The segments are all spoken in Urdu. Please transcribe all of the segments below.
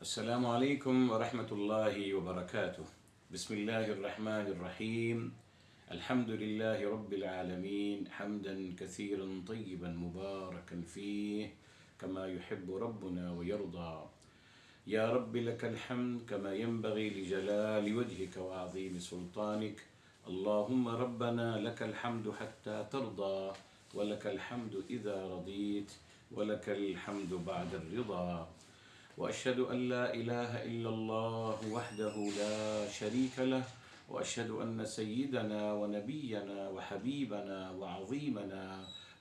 السلام عليكم ورحمة الله وبركاته. بسم الله الرحمن الرحيم. الحمد لله رب العالمين حمدا كثيرا طيبا مباركا فيه كما يحب ربنا ويرضى. يا رب لك الحمد كما ينبغي لجلال وجهك وعظيم سلطانك. اللهم ربنا لك الحمد حتى ترضى، ولك الحمد إذا رضيت، ولك الحمد بعد الرضا. وأشهد أن لا إله إلا الله وحده لا شريك له، وأشهد أن سيدنا ونبينا وحبيبنا وعظيمنا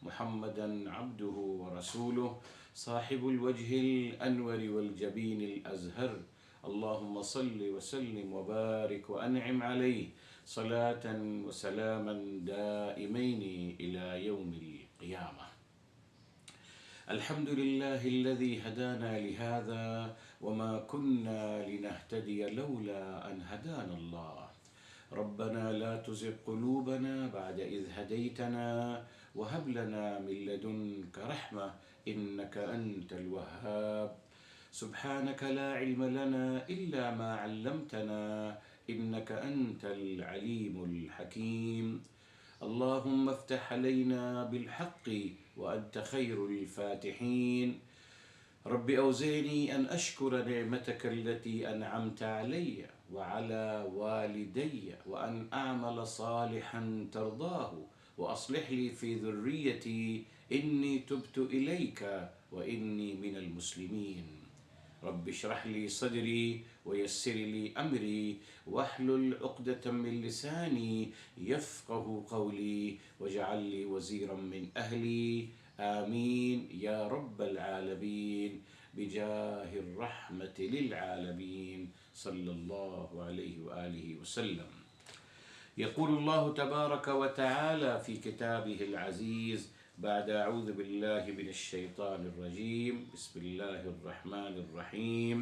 محمدا عبده ورسوله صاحب الوجه الأنور والجبين الأزهر. اللهم صل وسلم وبارك وأنعم عليه صلاة وسلاما دائمين إلى يوم القيامة. الحمد لله الذي هدانا لهذا وما كنا لنهتدي لولا أن هدانا الله. ربنا لا تزغ قلوبنا بعد إذ هديتنا وهب لنا من لدنك رحمة إنك أنت الوهاب. سبحانك لا علم لنا إلا ما علمتنا إنك أنت العليم الحكيم. اللهم افتح علينا بالحق وأنت خير الفاتحين. رب أوزعني أن أشكر نعمتك التي أنعمت علي وعلى والدي وأن أعمل صالحا ترضاه وأصلح لي في ذريتي إني تبت إليك وإني من المسلمين. رب اشرح لي صدري ويسر لي أمري واحلل عقدة من لساني يفقه قولي واجعل لي وزيرا من أهلي. آمين يا رب العالمين بجاه الرحمة للعالمين صلى الله عليه وآله وسلم. يقول الله تبارك وتعالى في كتابه العزيز بعد أعوذ بالله من الشيطان الرجيم بسم الله الرحمن الرحيم.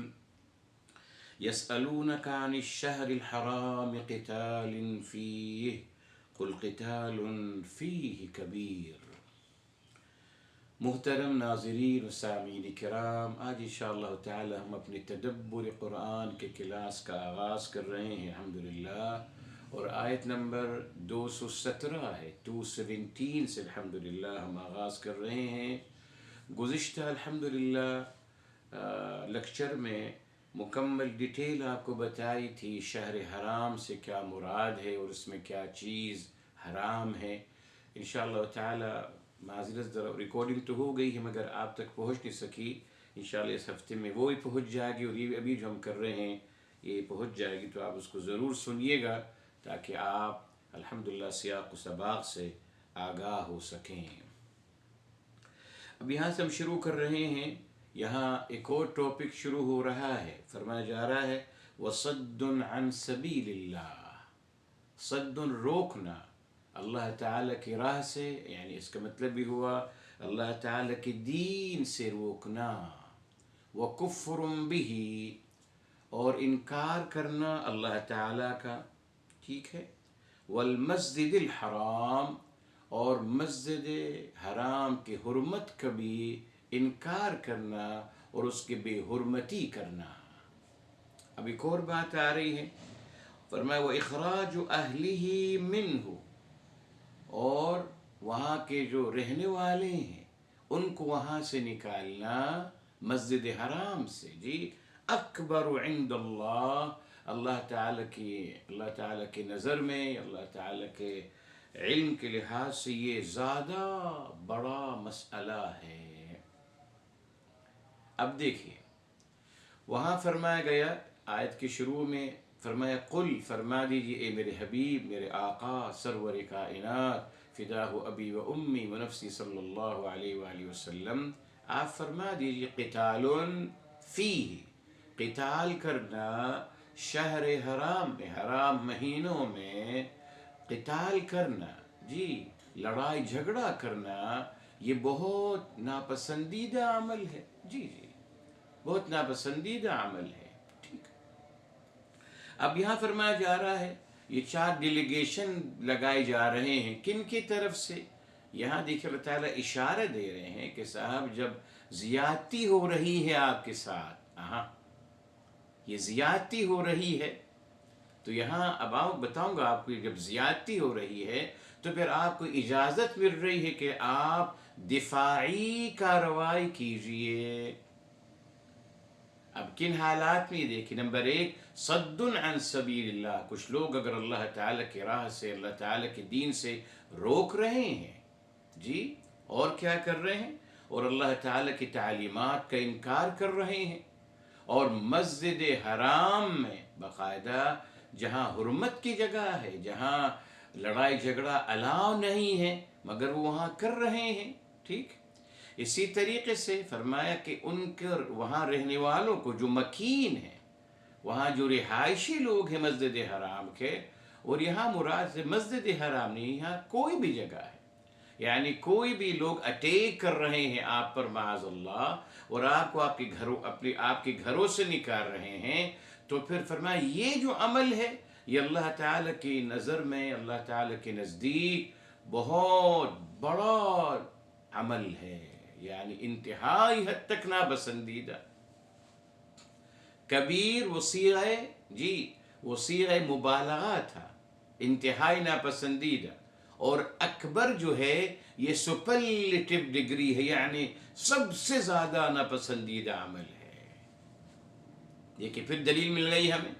يسألونك عن الشهر الحرام قتال فيه قل قتال فيه كبير. محترم ناظرین و سامعین کرام، آج انشاءاللہ تعالی ہم اپنے تدبر قرآن کے کلاس کا آغاز کر رہے ہیں الحمدللہ، اور آیت نمبر 217 ہے، 217 سے الحمدللہ ہم آغاز کر رہے ہیں۔ گزشتہ الحمدللہ لیکچر میں مکمل ڈیٹیل آپ کو بتائی تھی شہر حرام سے کیا مراد ہے اور اس میں کیا چیز حرام ہے۔ انشاءاللہ تعالی معذرت ذرا ریکارڈنگ تو ہو گئی ہے مگر آپ تک پہنچ نہیں سکی، انشاءاللہ اس ہفتے میں وہ بھی پہنچ جائے گی، اور یہ ابھی جو ہم کر رہے ہیں یہ پہنچ جائے گی، تو آپ اس کو ضرور سنیے گا تاکہ آپ الحمدللہ سیاق و سباق سے آگاہ ہو سکیں۔ اب یہاں سے ہم شروع کر رہے ہیں، یہاں ایک اور ٹاپک شروع ہو رہا ہے، فرمایا جا رہا ہے وَصَدٌّ عَن سَبِيلِ اللَّهِ، صد روکنا اللہ تعالیٰ کی راہ سے، یعنی اس کا مطلب بھی ہوا اللہ تعالیٰ کے دین سے روکنا، وَكُفْرٌ بِهِ، اور انکار کرنا اللہ تعالیٰ کا، ٹھیک ہے، وَالْمَسْجِدِ الْحَرَامِ، اور مسجد حرام کی حرمت کا بھی انکار کرنا اور اس کے بے حرمتی کرنا۔ اب ایک اور بات آ رہی ہے، فرمایا وَإِخْرَاجُ أَهْلِهِ مِنْهُ، اور وہاں کے جو رہنے والے ہیں ان کو وہاں سے نکالنا مسجد حرام سے، جی، اکبر عند اللہ، اللہ تعالیٰ کی نظر میں، اللہ تعالیٰ کے علم کے لحاظ سے یہ زیادہ بڑا مسئلہ ہے۔ اب دیکھیے وہاں فرمایا گیا آیت کے شروع میں، فرمایا قل، فرما دیجیے اے میرے حبیب، میرے آقا سرور کائنات فداہ ابی و امی و نفسی صلی اللہ علیہ وآلہ وسلم، آپ فرما دیجیے قتال فیہ، قتال کرنا شہر حرام میں، حرام مہینوں میں قتال کرنا، جی، لڑائی جھگڑا کرنا، یہ بہت ناپسندیدہ عمل ہے، جی جی، بہت ناپسندیدہ عمل ہے، ٹھیک۔ اب یہاں فرمایا جا رہا ہے، یہ 4 ڈیلیگیشن لگائے جا رہے ہیں، کن کی طرف سے؟ یہاں دیکھیں اللہ تعالیٰ اشارہ دے رہے ہیں کہ صاحب جب زیادتی ہو رہی ہے آپ کے ساتھ، یہ زیادتی ہو رہی ہے. تو یہاں اب بتاؤں گا آپ کو، جب زیادتی ہو رہی ہے تو پھر آپ کو اجازت مل رہی ہے کہ آپ دفاعی کارروائی کیجئے. اب کن حالات میں یہ دیکھیں، نمبر 1 صد عن سبیل اللہ. کچھ لوگ اگر اللہ تعالیٰ کی راہ سے، اللہ تعالیٰ کے دین سے روک رہے ہیں، جی، اور کیا کر رہے ہیں، اور اللہ تعالیٰ کی تعلیمات کا انکار کر رہے ہیں، اور مسجد حرام میں باقاعدہ جہاں حرمت کی جگہ ہے، جہاں لڑائی جھگڑا الاؤ نہیں ہے، مگر وہ وہاں کر رہے ہیں. ٹھیک. اسی طریقے سے فرمایا کہ ان کے وہاں رہنے والوں کو جو مکین ہیں، وہاں جو رہائشی لوگ ہیں مسجد حرام کے، اور یہاں مراد سے مسجد حرام نہیں، یہاں کوئی بھی جگہ ہے، یعنی کوئی بھی لوگ اٹیک کر رہے ہیں آپ پر معاذ اللہ، اور آپ کو آپ کے گھروں سے نکال رہے ہیں، تو پھر فرمایا یہ جو عمل ہے یہ اللہ تعالیٰ کی نظر میں، اللہ تعالیٰ کے نزدیک بہت بڑا عمل ہے، یعنی انتہائی حد تک ناپسندیدہ. کبیر وہ صیغہ مبالغہ تھا، انتہائی ناپسندیدہ. اور اکبر جو ہے یہ سپرلیٹو ڈگری ہے، یعنی سب سے زیادہ ناپسندیدہ عمل ہے. دیکھیں پھر دلیل مل گئی ہمیں.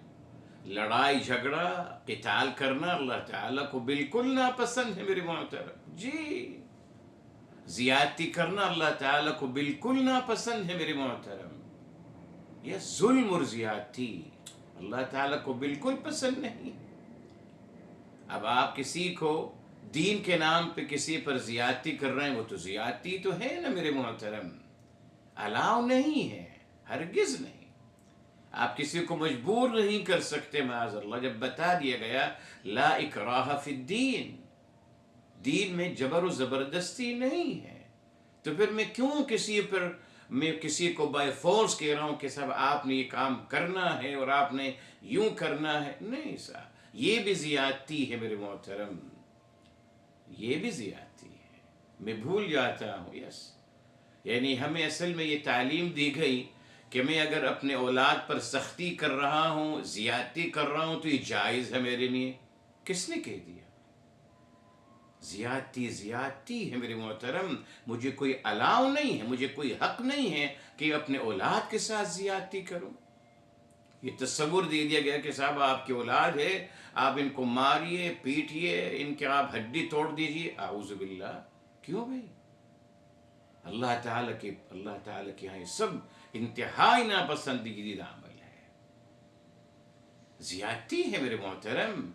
لڑائی جھگڑا قتال کرنا اللہ تعالیٰ کو بالکل ناپسند ہے میرے محترم. جی، زیادتی کرنا اللہ تعالیٰ کو بالکل ناپسند ہے میرے محترم. یہ ظلم اور زیادتی اللہ تعالیٰ کو بالکل پسند نہیں. اب آپ کسی کو دین کے نام پہ کسی پر زیادتی کر رہے ہیں، وہ تو زیادتی تو ہے نا میرے محترم، الاؤ نہیں ہے، ہرگز نہیں. آپ کسی کو مجبور نہیں کر سکتے معاذ اللہ. جب بتا دیا گیا لا اکراہ فی الدین، دین میں جبر و زبردستی نہیں ہے، تو پھر میں کیوں کسی کو بائی فورس کہہ رہا ہوں کہ صاحب آپ نے یہ کام کرنا ہے اور آپ نے یوں کرنا ہے؟ نہیں صاحب، یہ بھی زیادتی ہے میرے محترم، یہ بھی زیادتی ہے. میں بھول جاتا ہوں. یس، یعنی ہمیں اصل میں یہ تعلیم دی گئی کہ میں اگر اپنے اولاد پر سختی کر رہا ہوں، زیادتی کر رہا ہوں، تو یہ جائز ہے میرے لیے. کس نے کہہ دیا؟ زیادتی ہے میرے محترم. مجھے کوئی الاؤ نہیں ہے، مجھے کوئی حق نہیں ہے کہ اپنے اولاد کے ساتھ زیادتی کروں. یہ تصور دے دیا گیا کہ صاحب آپ کی اولاد ہے، آپ ان کو ماریے، پیٹیے، ان کے آپ ہڈی توڑ دیجیے. اعوذ باللہ. کیوں بھائی؟ اللہ تعالیٰ کے یہاں یہ سب انتہائی ناپسندیدہ عمل ہے. زیادتی ہے میرے محترم،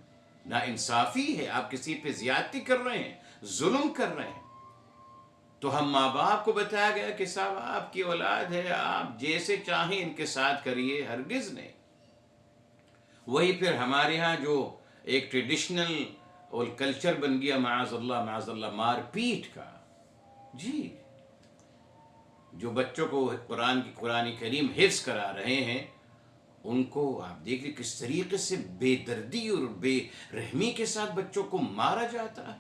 نا انصافی ہے. آپ کسی پہ زیادتی کر رہے ہیں، ظلم کر رہے ہیں. تو ہم ماں باپ کو بتایا گیا کہ صاحب آپ کی اولاد ہے، آپ جیسے چاہیں ان کے ساتھ کریے، ہرگز نہیں. وہی پھر ہمارے ہاں جو ایک ٹریڈیشنل اور کلچر بن گیا معاذ اللہ مار پیٹ کا. جی، جو بچوں کو قرآن کریم حفظ کرا رہے ہیں، ان کو آپ دیکھ لیں کس طریقے سے بے دردی اور بے رحمی کے ساتھ بچوں کو مارا جاتا ہے.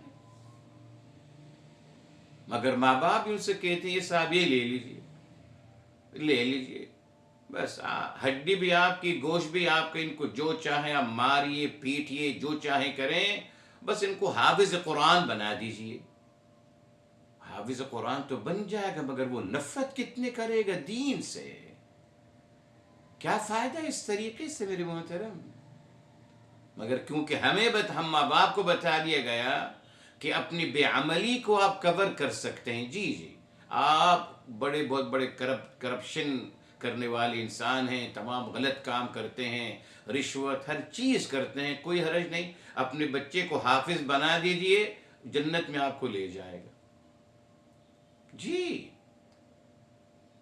مگر ماں باپ ان سے کہتے ہیں یہ صاحب یہ لے لیجئے بس، ہڈی بھی آپ کی، گوشت بھی آپ کا، ان کو جو چاہیں آپ ماریے، پیٹیے، جو چاہیں کریں، بس ان کو حافظ قرآن بنا دیجئے. حافظ قرآن تو بن جائے گا، مگر وہ نفرت کتنے کرے گا دین سے؟ کیا فائدہ اس طریقے سے میرے محترم؟ مگر کیونکہ ہم ماں باپ کو بتا دیا گیا کہ اپنی بے عملی کو آپ کور کر سکتے ہیں. جی، آپ بہت بڑے کرپشن کرنے والے انسان ہیں، تمام غلط کام کرتے ہیں، رشوت ہر چیز کرتے ہیں، کوئی حرج نہیں، اپنے بچے کو حافظ بنا دیجئے، جنت میں آپ کو لے جائے گا. جی،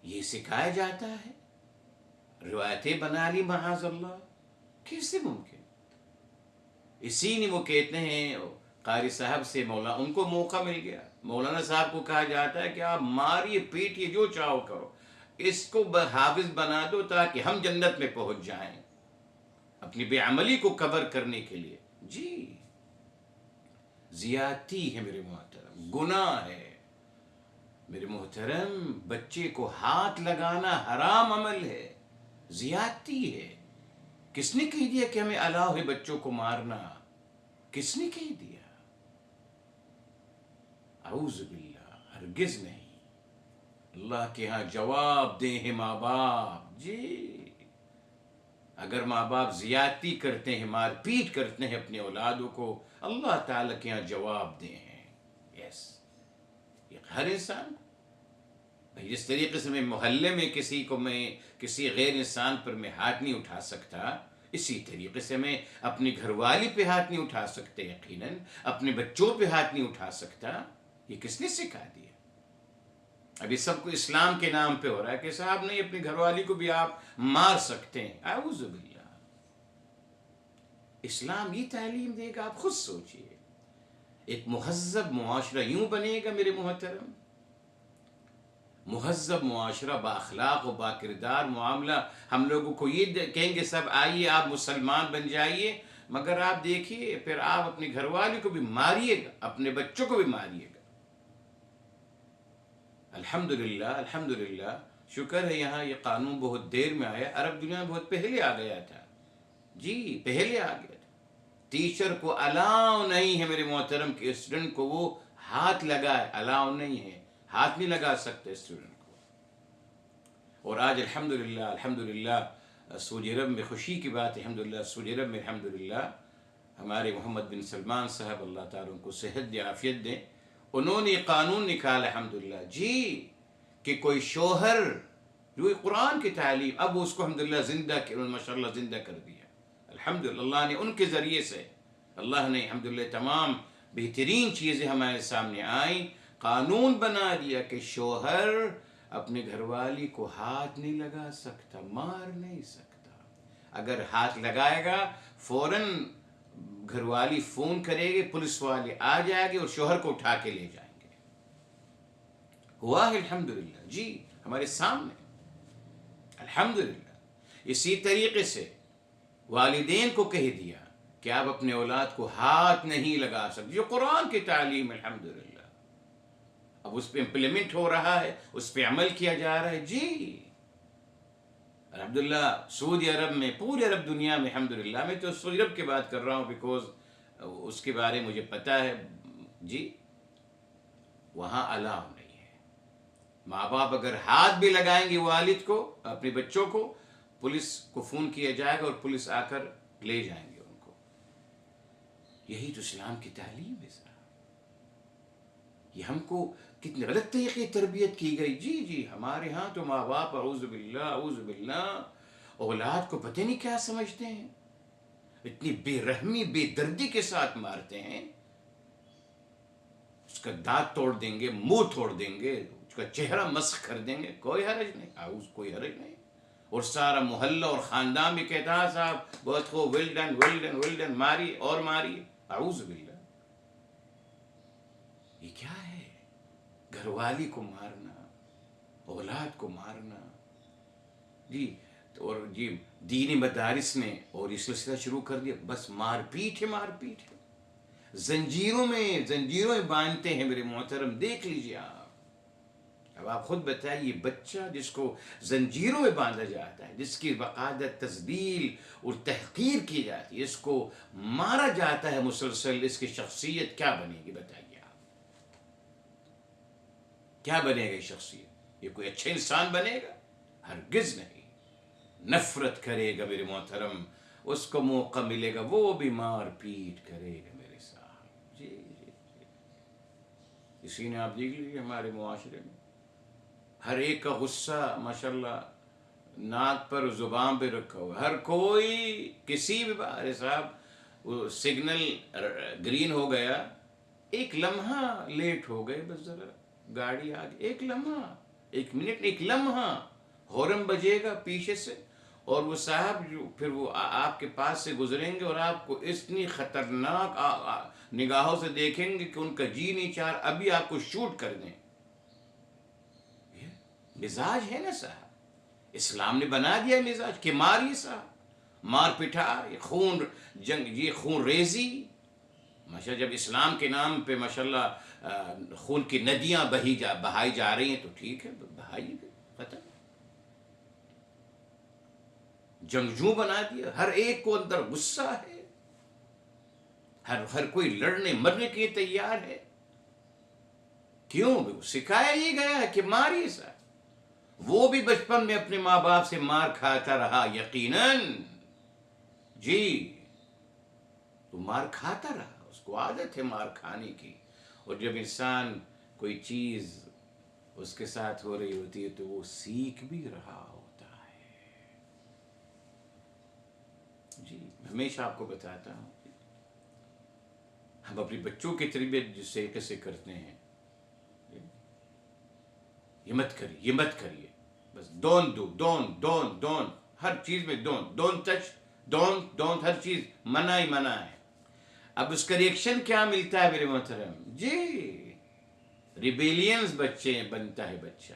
یہ سکھایا جاتا ہے. روایتیں بنا لی معاذ اللہ. کیسے ممکن؟ اسی نے وہ کہتے ہیں قاری صاحب سے ان کو موقع مل گیا، مولانا صاحب کو کہا جاتا ہے کہ آپ ماریے، پیٹیے، جو چاہو کرو، اس کو حافظ بنا دو تاکہ ہم جنت میں پہنچ جائیں، اپنی بے عملی کو کور کرنے کے لیے. جی، زیادتی ہے میرے محترم، گناہ ہے میرے محترم. بچے کو ہاتھ لگانا حرام عمل ہے، زیادتی ہے. کس نے کہہ دیا کہ ہمیں الاؤ ہے بچوں کو مارنا؟ کس نے کہہ دیا؟ اعوذ باللہ، ہرگز نہیں۔ اللہ کے ہاں جواب دیں ہیں ماں باپ، جی اگر ماں باپ زیادتی کرتے ہیں، مار پیٹ کرتے ہیں اپنے اولادوں کو، اللہ تعالیٰ کے ہاں جواب دیں ہیں۔ یس، ہر انسان بھائی، جس طریقے سے میں محلے میں کسی غیر انسان پر میں ہاتھ نہیں اٹھا سکتا، اسی طریقے سے میں اپنی گھر والی پہ ہاتھ نہیں اٹھا سکتے، یقیناً اپنے بچوں پہ ہاتھ نہیں اٹھا سکتا۔ یہ کس نے سکھا دیا؟ ابھی سب کو اسلام کے نام پہ ہو رہا ہے کہ صاحب نہیں، اپنی گھر والی کو بھی آپ مار سکتے ہیں۔ اعوذ باللہ، اسلام یہ تعلیم دے گا؟ آپ خود سوچئے، ایک مہذب معاشرہ یوں بنے گا میرے محترم؟ مہذب معاشرہ، با اخلاق و با کردار معاملہ، ہم لوگوں کو یہ کہیں گے سب آئیے آپ مسلمان بن جائیے، مگر آپ دیکھیے پھر آپ اپنی گھر والی کو بھی ماریے گا، اپنے بچوں کو بھی ماریے گا۔ الحمدللہ، الحمدللہ، شکر ہے یہاں یہ قانون بہت دیر میں آیا، عرب دنیا میں بہت پہلے آ گیا تھا، جی پہلے آ گیا تھا۔ ٹیچر کو الاؤ نہیں ہے میرے محترم کہ اسٹوڈنٹ کو وہ ہاتھ لگائے، الاؤ نہیں ہے، ہاتھ نہیں لگا سکتے اسٹوڈنٹ کو۔ اور آج الحمدللہ، الحمدللہ سعودی عرب میں خوشی کی بات ہے، الحمدللہ سعودی عرب میں الحمدللہ ہمارے محمد بن سلمان صاحب، اللہ تعالیٰ ان کو صحت دے، عافیت دے، انہوں نے قانون نکالا الحمدللہ، جی کہ کوئی شوہر جو قرآن کی تعلیم، اب اس کو الحمدللہ زندہ ماشاءاللہ زندہ کر دیا الحمدللہ۔ اللہ نے ان کے ذریعے سے، اللہ نے الحمدللہ تمام بہترین چیزیں ہمارے سامنے آئیں، قانون بنا دیا کہ شوہر اپنے گھر والی کو ہاتھ نہیں لگا سکتا، مار نہیں سکتا۔ اگر ہاتھ لگائے گا فوراً گھر والی فون کرے گی، پولیس والے آ جائے گے اور شوہر کو اٹھا کے لے جائیں گے۔ ہوا ہے الحمدللہ، جی ہمارے سامنے الحمدللہ۔ اسی طریقے سے والدین کو کہہ دیا کہ آپ اپنے اولاد کو ہاتھ نہیں لگا سکتے، جو قرآن کی تعلیم الحمدللہ اب اس پہ امپلیمنٹ ہو رہا ہے، اس پہ عمل کیا جا رہا ہے، جی الحمدللہ سعودی عرب میں، پورے عرب دنیا میں الحمدللہ، میں تو سعودی عرب کی بات کر رہا ہوں بیکوز اس کے بارے میں مجھے پتہ ہے، جی وہاں الاؤ نہیں ہے۔ ماں باپ اگر ہاتھ بھی لگائیں گے والد کو، اپنے بچوں کو، پولیس کو فون کیا جائے گا اور پولیس آ کر لے جائیں گے ان کو۔ یہی تو اسلام کی تعلیم ہے صاحب۔ یہ ہم کو کتنے غلط طریقے تربیت کی گئی، جی ہمارے ہاں تو ماں باپ اعوذ باللہ، اعوذ باللہ، اولاد کو پتہ نہیں کیا سمجھتے ہیں، اتنی بے رحمی، بے دردی کے ساتھ مارتے ہیں، اس کا دانت توڑ دیں گے، منہ توڑ دیں گے، اس کا چہرہ مسخ کر دیں گے، کوئی حرج نہیں، کوئی حرج نہیں۔ اور سارا محلہ اور خاندان بھی کہتا ہے صاحب بہت خوب، well done well done well done, ماری اور ماری، اعوذ باللہ۔ یہ کیا ہے؟ گھر والی کو مارنا، اولاد کو مارنا، جی اور جی دینی مدارس نے اور یہ سلسلہ شروع کر دیا، بس مار پیٹ ہے، مار پیٹ ہے، زنجیروں میں باندھتے ہیں میرے محترم، دیکھ لیجیے آپ۔ اب آپ خود بتائیے، بچہ جس کو زنجیروں میں باندھا جاتا ہے، جس کی باقاعدہ تذلیل اور تحقیر کی جاتی ہے، اس کو مارا جاتا ہے مسلسل، اس کی شخصیت کیا بنے گی بتائیے آپ؟ کیا بنے گا یہ شخصیت؟ یہ کوئی اچھا انسان بنے گا؟ ہرگز نہیں۔ نفرت کرے گا میرے محترم، اس کو موقع ملے گا وہ بھی مار پیٹ کرے گا میرے ساتھ، جی۔ اسی نے آپ دیکھ لیجیے ہمارے معاشرے میں ہر ایک کا غصہ ماشاءاللہ ناک پر زبان پہ رکھا ہوا، ہر کوئی کسی بھی بارے صاحب، وہ سگنل گرین ہو گیا، ایک لمحہ لیٹ ہو گئے، بس ذرا گاڑی آگے، ایک لمحہ، ایک منٹ، ایک لمحہ ہارن بجے گا پیچھے سے، اور وہ صاحب جو پھر وہ آپ کے پاس سے گزریں گے اور آپ کو اتنی خطرناک نگاہوں سے دیکھیں گے کہ ان کا جی نہیں چاہ ابھی آپ کو شوٹ کر دیں۔ مزاج ہے نا صاحب، اسلام نے بنا دیا مزاج کہ ماری صاحب، مار پٹھا، یہ خون جنگ، یہ خون ریزی، ماشاء جب اسلام کے نام پہ ماشاءاللہ خون کی ندیاں بہائی جا رہی ہیں تو ٹھیک ہے، بہائیے، ختم، جنگجو بنا دیا، ہر ایک کو اندر غصہ ہے، ہر کوئی لڑنے مرنے کے لیے تیار ہے. کیوں؟ سکھایا یہ گیا ہے کہ ماری سا. وہ بھی بچپن میں اپنے ماں باپ سے مار کھاتا رہا یقیناً، جی تو مار کھاتا رہا، اس کو عادت ہے مار کھانے کی. اور جب انسان کوئی چیز اس کے ساتھ ہو رہی ہوتی ہے تو وہ سیکھ بھی رہا ہوتا ہے. جی ہمیشہ آپ کو بتاتا ہوں، ہم اپنے بچوں کی تربیت جس طریقے سے کرتے ہیں، یہ مت کریے، یہ مت کریے، بس ڈونٹ ڈو، ڈونٹ ہر چیز میں ڈونٹ ٹچ، ڈونٹ ہر چیز منع ہی منع ہے. اب اس کا ریئیکشن کیا ملتا ہے میرے محترم؟ جی ریبیلینز بچے بنتا ہے بچہ.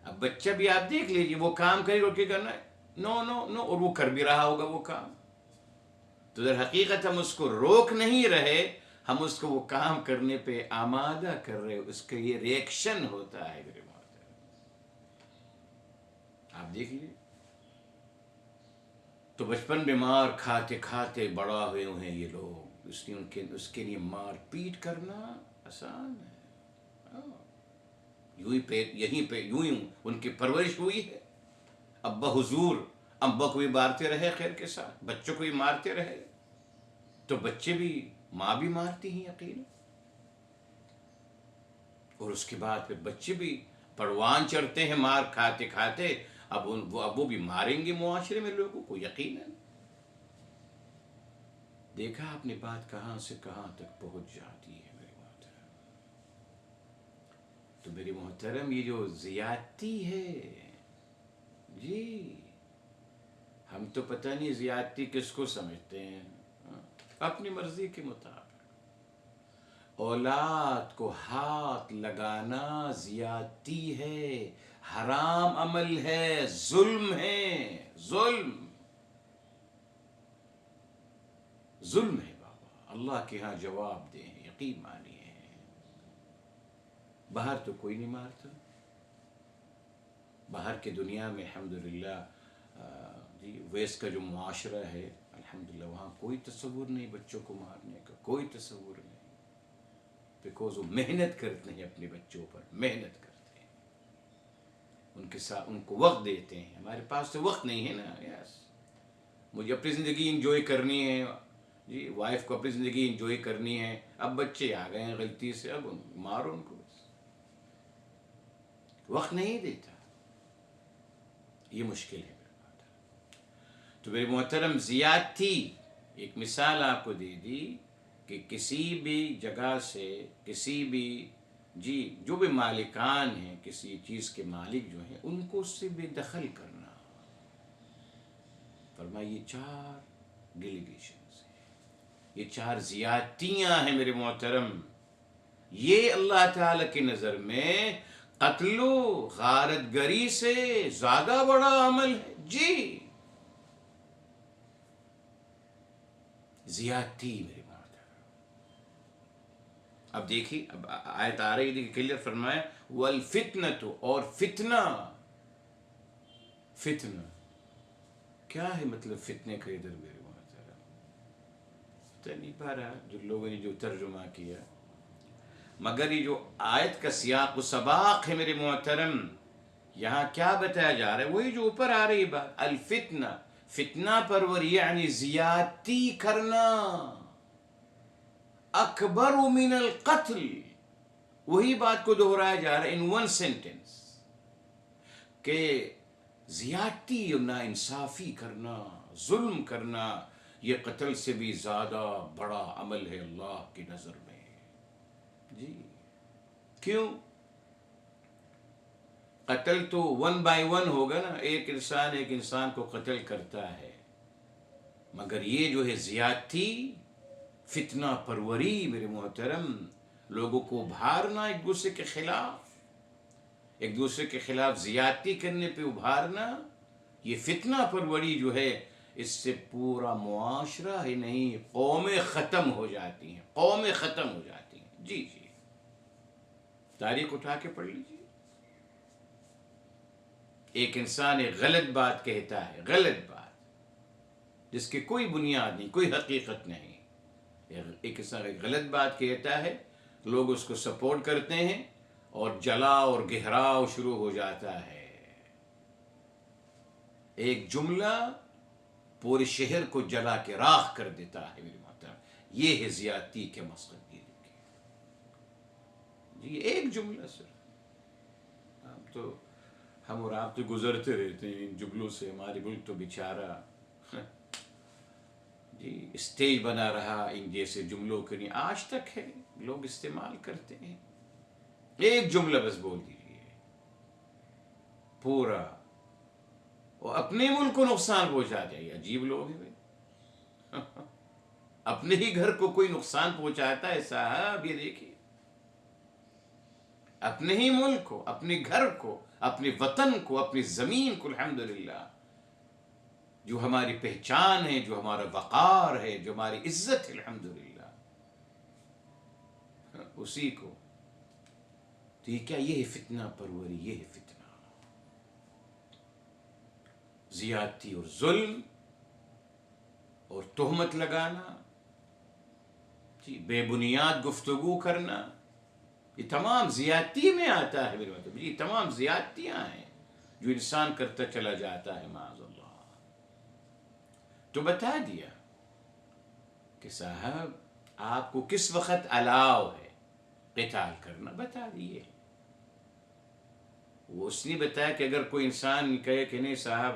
اب بچہ بھی آپ دیکھ لیجیے، وہ کام کرے اور کیا کرنا ہے، نو نو نو، اور وہ کر بھی رہا ہوگا وہ کام. تو در حقیقت ہم اس کو روک نہیں رہے، ہم اس کو وہ کام کرنے پہ آمادہ کر رہے، اس کا یہ ریئیکشن ہوتا ہے میرے محترم. آپ دیکھ لیجیے، تو بچپن میں مار کھاتے کھاتے بڑا ہوئے ہیں یہ لوگ، اس کے لیے مار پیٹ کرنا آسان ہے. یہیں پہ یوں ہی ان کی پرورش ہوئی ہے. ابا حضور ابا کو بھی مارتے رہے خیر کے ساتھ، بچوں کو بھی مارتے رہے، تو بچے بھی ماں بھی مارتی ہیں یقین. اور اس کے بعد پھر بچے بھی پروان چڑھتے ہیں مار کھاتے کھاتے. اب وہ بھی ماریں گے معاشرے میں لوگوں کو یقیناً. دیکھا آپ نے بات کہاں سے کہاں تک پہنچ جاتی ہے میرے محترم. تو میرے محترم یہ جو زیادتی ہے، جی ہم تو پتہ نہیں زیادتی کس کو سمجھتے ہیں. اپنی مرضی کے مطابق اولاد کو ہاتھ لگانا زیادتی ہے، حرام عمل ہے، ظلم ہے، ظلم ہے بابا. اللہ کے ہاں جواب دیں، یقین مانیے. باہر تو کوئی نہیں مارتا، باہر کی دنیا میں الحمدللہ جی ویسٹ کا جو معاشرہ ہے الحمدللہ وہاں کوئی تصور نہیں بچوں کو مارنے کا، کوئی تصور نہیں. بیکاز وہ محنت کرتے ہیں اپنے بچوں پر، محنت کرتے ہیں، ان کے ساتھ ان کو وقت دیتے ہیں. ہمارے پاس تو وقت نہیں ہے نا. یس مجھے اپنی زندگی انجوائے کرنی ہے، جی وائف کو اپنی زندگی انجوائے کرنی ہے. اب بچے آ گئے ہیں غلطی سے، اب مارو ان کو، وقت نہیں دیتا. یہ مشکل ہے میرے محترم. تو میرے محترم زیادتی ایک مثال آپ کو دے دی کہ کسی بھی جگہ سے کسی بھی جی جو بھی مالکان ہیں کسی چیز کے مالک جو ہیں ان کو اس سے بے دخل کرنا. فرمایا یہ 4 ڈیلیگیشنز ہیں، یہ 4 زیادتیاں ہیں میرے محترم. یہ اللہ تعالی کی نظر میں قتل و غارت گری سے زیادہ بڑا عمل ہے. جی زیادتی میرے محترم. اب دیکھیے، اب آیت آ رہی دیکھیے کلیئر فرمایا والفتنة، اور فتنہ کیا ہے مطلب فتنے کا ادھر میرے محترم؟ پتہ نہیں پا رہا جو لوگوں نے جو ترجمہ کیا، مگر یہ جو آیت کا سیاق و سباق ہے میرے محترم، یہاں کیا بتایا جا رہا ہے؟ وہی جو اوپر آ رہی بات، الفتنہ، فتنہ پروری یعنی زیادتی کرنا، اکبر من القتل. وہی بات کو دہرایا جا رہا ہے ان ون سینٹینس کہ زیادتی اور ناانصافی کرنا، ظلم کرنا، یہ قتل سے بھی زیادہ بڑا عمل ہے اللہ کی نظر میں. جی کیوں؟ قتل تو 1 بائی 1 ہوگا نا، ایک انسان کو قتل کرتا ہے، مگر یہ جو ہے زیادتی، فتنہ پروری میرے محترم، لوگوں کو ابھارنا ایک دوسرے کے خلاف، ایک دوسرے کے خلاف زیادتی کرنے پہ ابھارنا، یہ فتنہ پروری جو ہے اس سے پورا معاشرہ ہی نہیں قومیں ختم ہو جاتی ہیں، قومیں ختم ہو جاتی ہیں. جی تاریخ اٹھا کے پڑھ لیجیے. ایک انسان ایک غلط بات کہتا ہے، غلط بات، جس کی کوئی بنیاد نہیں، کوئی حقیقت نہیں. ایک غلط بات کہتا ہے، لوگ اس کو سپورٹ کرتے ہیں اور جلا اور گہراؤ شروع ہو جاتا ہے. ایک جملہ پورے شہر کو جلا کے راکھ کر دیتا ہے میرے محترم. یہ ہے زیادتی کے مقصد گیری کے. جی ایک جملہ سر. اب تو ہم اور آپ تو گزرتے رہتے ہیں ان جملوں سے. ہمارے ملک تو بیچارہ جی اسٹیج بنا رہا ان جیسے جملوں کے لیے. آج تک ہے لوگ استعمال کرتے ہیں. ایک جملہ بس بول دیجیے پورا، اور اپنے ملک کو نقصان پہنچا جائے. عجیب لوگ ہیں. اپنے ہی گھر کو کوئی نقصان پہنچاتا ہے صاحب. یہ دیکھیے اپنے ہی ملک کو، اپنے گھر کو، اپنے وطن کو، اپنی زمین کو، الحمدللہ جو ہماری پہچان ہے، جو ہمارا وقار ہے، جو ہماری عزت ہے، الحمدللہ اسی کو. تو یہ کیا؟ یہ ہے فتنہ پروری. یہ ہے فتنہ، زیادتی اور ظلم اور تہمت لگانا، جی بے بنیاد گفتگو کرنا. یہ تمام زیادتی میں آتا ہے میرے مطلب. یہ تمام زیادتیاں ہیں جو انسان کرتا چلا جاتا ہے معاذ اللہ. تو بتا دیا کہ صاحب آپ کو کس وقت الاؤ ہے قتال کرنا، بتا دیے. وہ اس نے بتایا کہ اگر کوئی انسان کہے کہ نہیں صاحب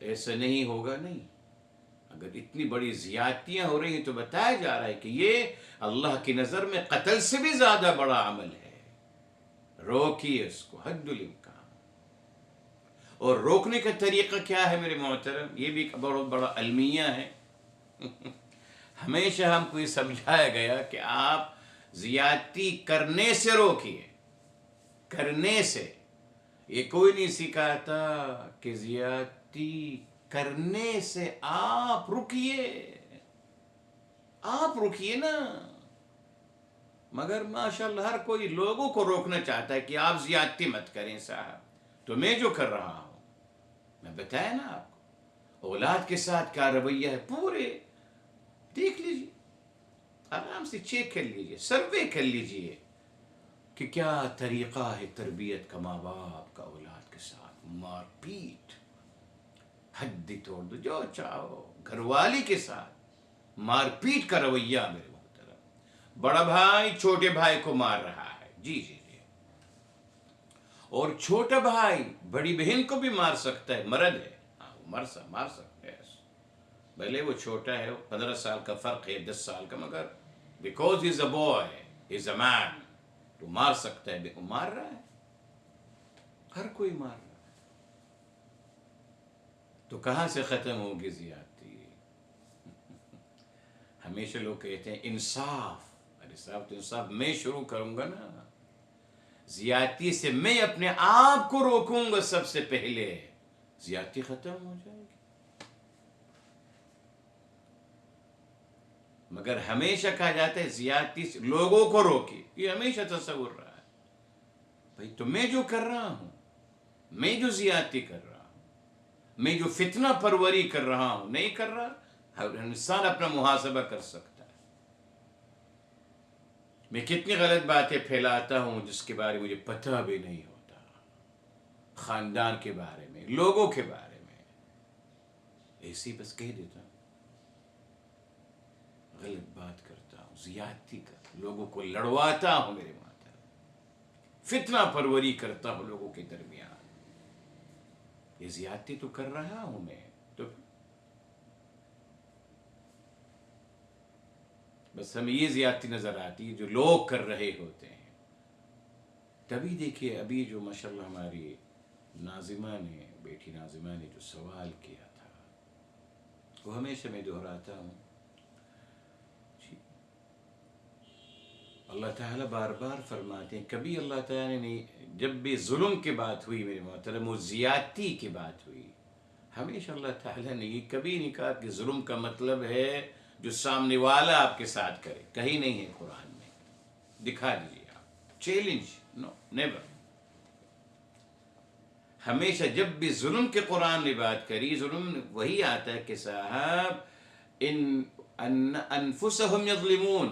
ایسا نہیں ہوگا، نہیں. اگر اتنی بڑی زیادتیاں ہو رہی ہیں تو بتایا جا رہا ہے کہ یہ اللہ کی نظر میں قتل سے بھی زیادہ بڑا عمل ہے. روکیے اس کو حد الامکان. اور روکنے کا طریقہ کیا ہے میرے محترم؟ یہ بھی ایک بہت بڑا المیہ ہے. ہمیشہ ہم کو یہ سمجھایا گیا کہ آپ زیادتی کرنے سے روکیے، کرنے سے. یہ کوئی نہیں سکھاتا کہ زیادتی کرنے سے آپ رکیے. آپ رکیے نا. مگر ماشاءاللہ ہر کوئی لوگوں کو روکنا چاہتا ہے کہ آپ زیادتی مت کریں صاحب. تو میں جو کر رہا ہوں، میں بتایا نا آپ کو، اولاد کے ساتھ کیا رویہ ہے پورے دیکھ لیجیے. آرام سے چیک کر لیجیے، سروے کر لیجیے کہ کیا طریقہ ہے تربیت کا ماں باپ کا اولاد کے ساتھ. مار پیٹ، حد توڑ دو، جو چاہو. گھر والی کے ساتھ مار پیٹ کا رویہ میرے محترم. بڑا بھائی چھوٹے بھائی کو مار رہا ہے، جی جی جی. اور چھوٹا بھائی بڑی بہن کو بھی مار سکتا ہے. مرد ہے، ہاں وہ مار سکتا ہے. بھلے وہ چھوٹا ہے، 15 سال کا فرق ہے، 10 سال کا، مگر because he is a boy, ہی از اے مین، تو مار سکتا ہے. وہ مار رہا ہے، ہر کوئی مار رہا ہے. تو کہاں سے ختم ہوگی زیادتی؟ ہمیشہ لوگ کہتے ہیں انصاف. ارے صاحب تو انصاف میں شروع کروں گا نا. زیادتی سے میں اپنے آپ کو روکوں گا سب سے پہلے، زیادتی ختم ہو جائے گی. مگر ہمیشہ کہا جاتا ہے زیادتی سے لوگوں کو روکی. یہ ہمیشہ تصور رہا ہے. بھائی تو میں جو کر رہا ہوں، میں جو زیادتی کر رہا ہوں، میں جو فتنہ پروری کر رہا ہوں، نہیں کر رہا. ہر انسان اپنا محاسبہ کر سکتا ہے. میں کتنی غلط باتیں پھیلاتا ہوں جس کے بارے میں مجھے پتہ بھی نہیں ہوتا. خاندان کے بارے میں، لوگوں کے بارے میں ایسی بس کہہ دیتا ہوں. غلط بات کرتا ہوں، زیادتی کرتا، لوگوں کو لڑواتا ہوں میرے ماتھے، فتنہ پروری کرتا ہوں لوگوں کے درمیان. یہ زیادتی تو کر رہا ہوں میں. تو بس ہمیں یہ زیادتی نظر آتی ہے جو لوگ کر رہے ہوتے ہیں. تبھی دیکھیے ابھی جو ماشاءاللہ ہماری ناظمہ نے، بیٹی ناظمہ نے جو سوال کیا تھا، وہ ہمیشہ میں دہراتا ہوں. اللہ تعالیٰ بار بار فرماتے ہیں، کبھی اللہ تعالیٰ نے جب بھی ظلم کی بات ہوئی میرے محترم، وہ زیادتی کی بات ہوئی، ہمیشہ اللہ تعالیٰ نے یہ کبھی نہیں کہا کہ ظلم کا مطلب ہے جو سامنے والا آپ کے ساتھ کرے. کہیں نہیں ہے قرآن میں. دکھا دیجیے آپ. چیلنج، نو نیور. ہمیشہ جب بھی ظلم کے قرآن نے بات کری، ظلم وہی آتا ہے کہ صاحب انفسهم یظلمون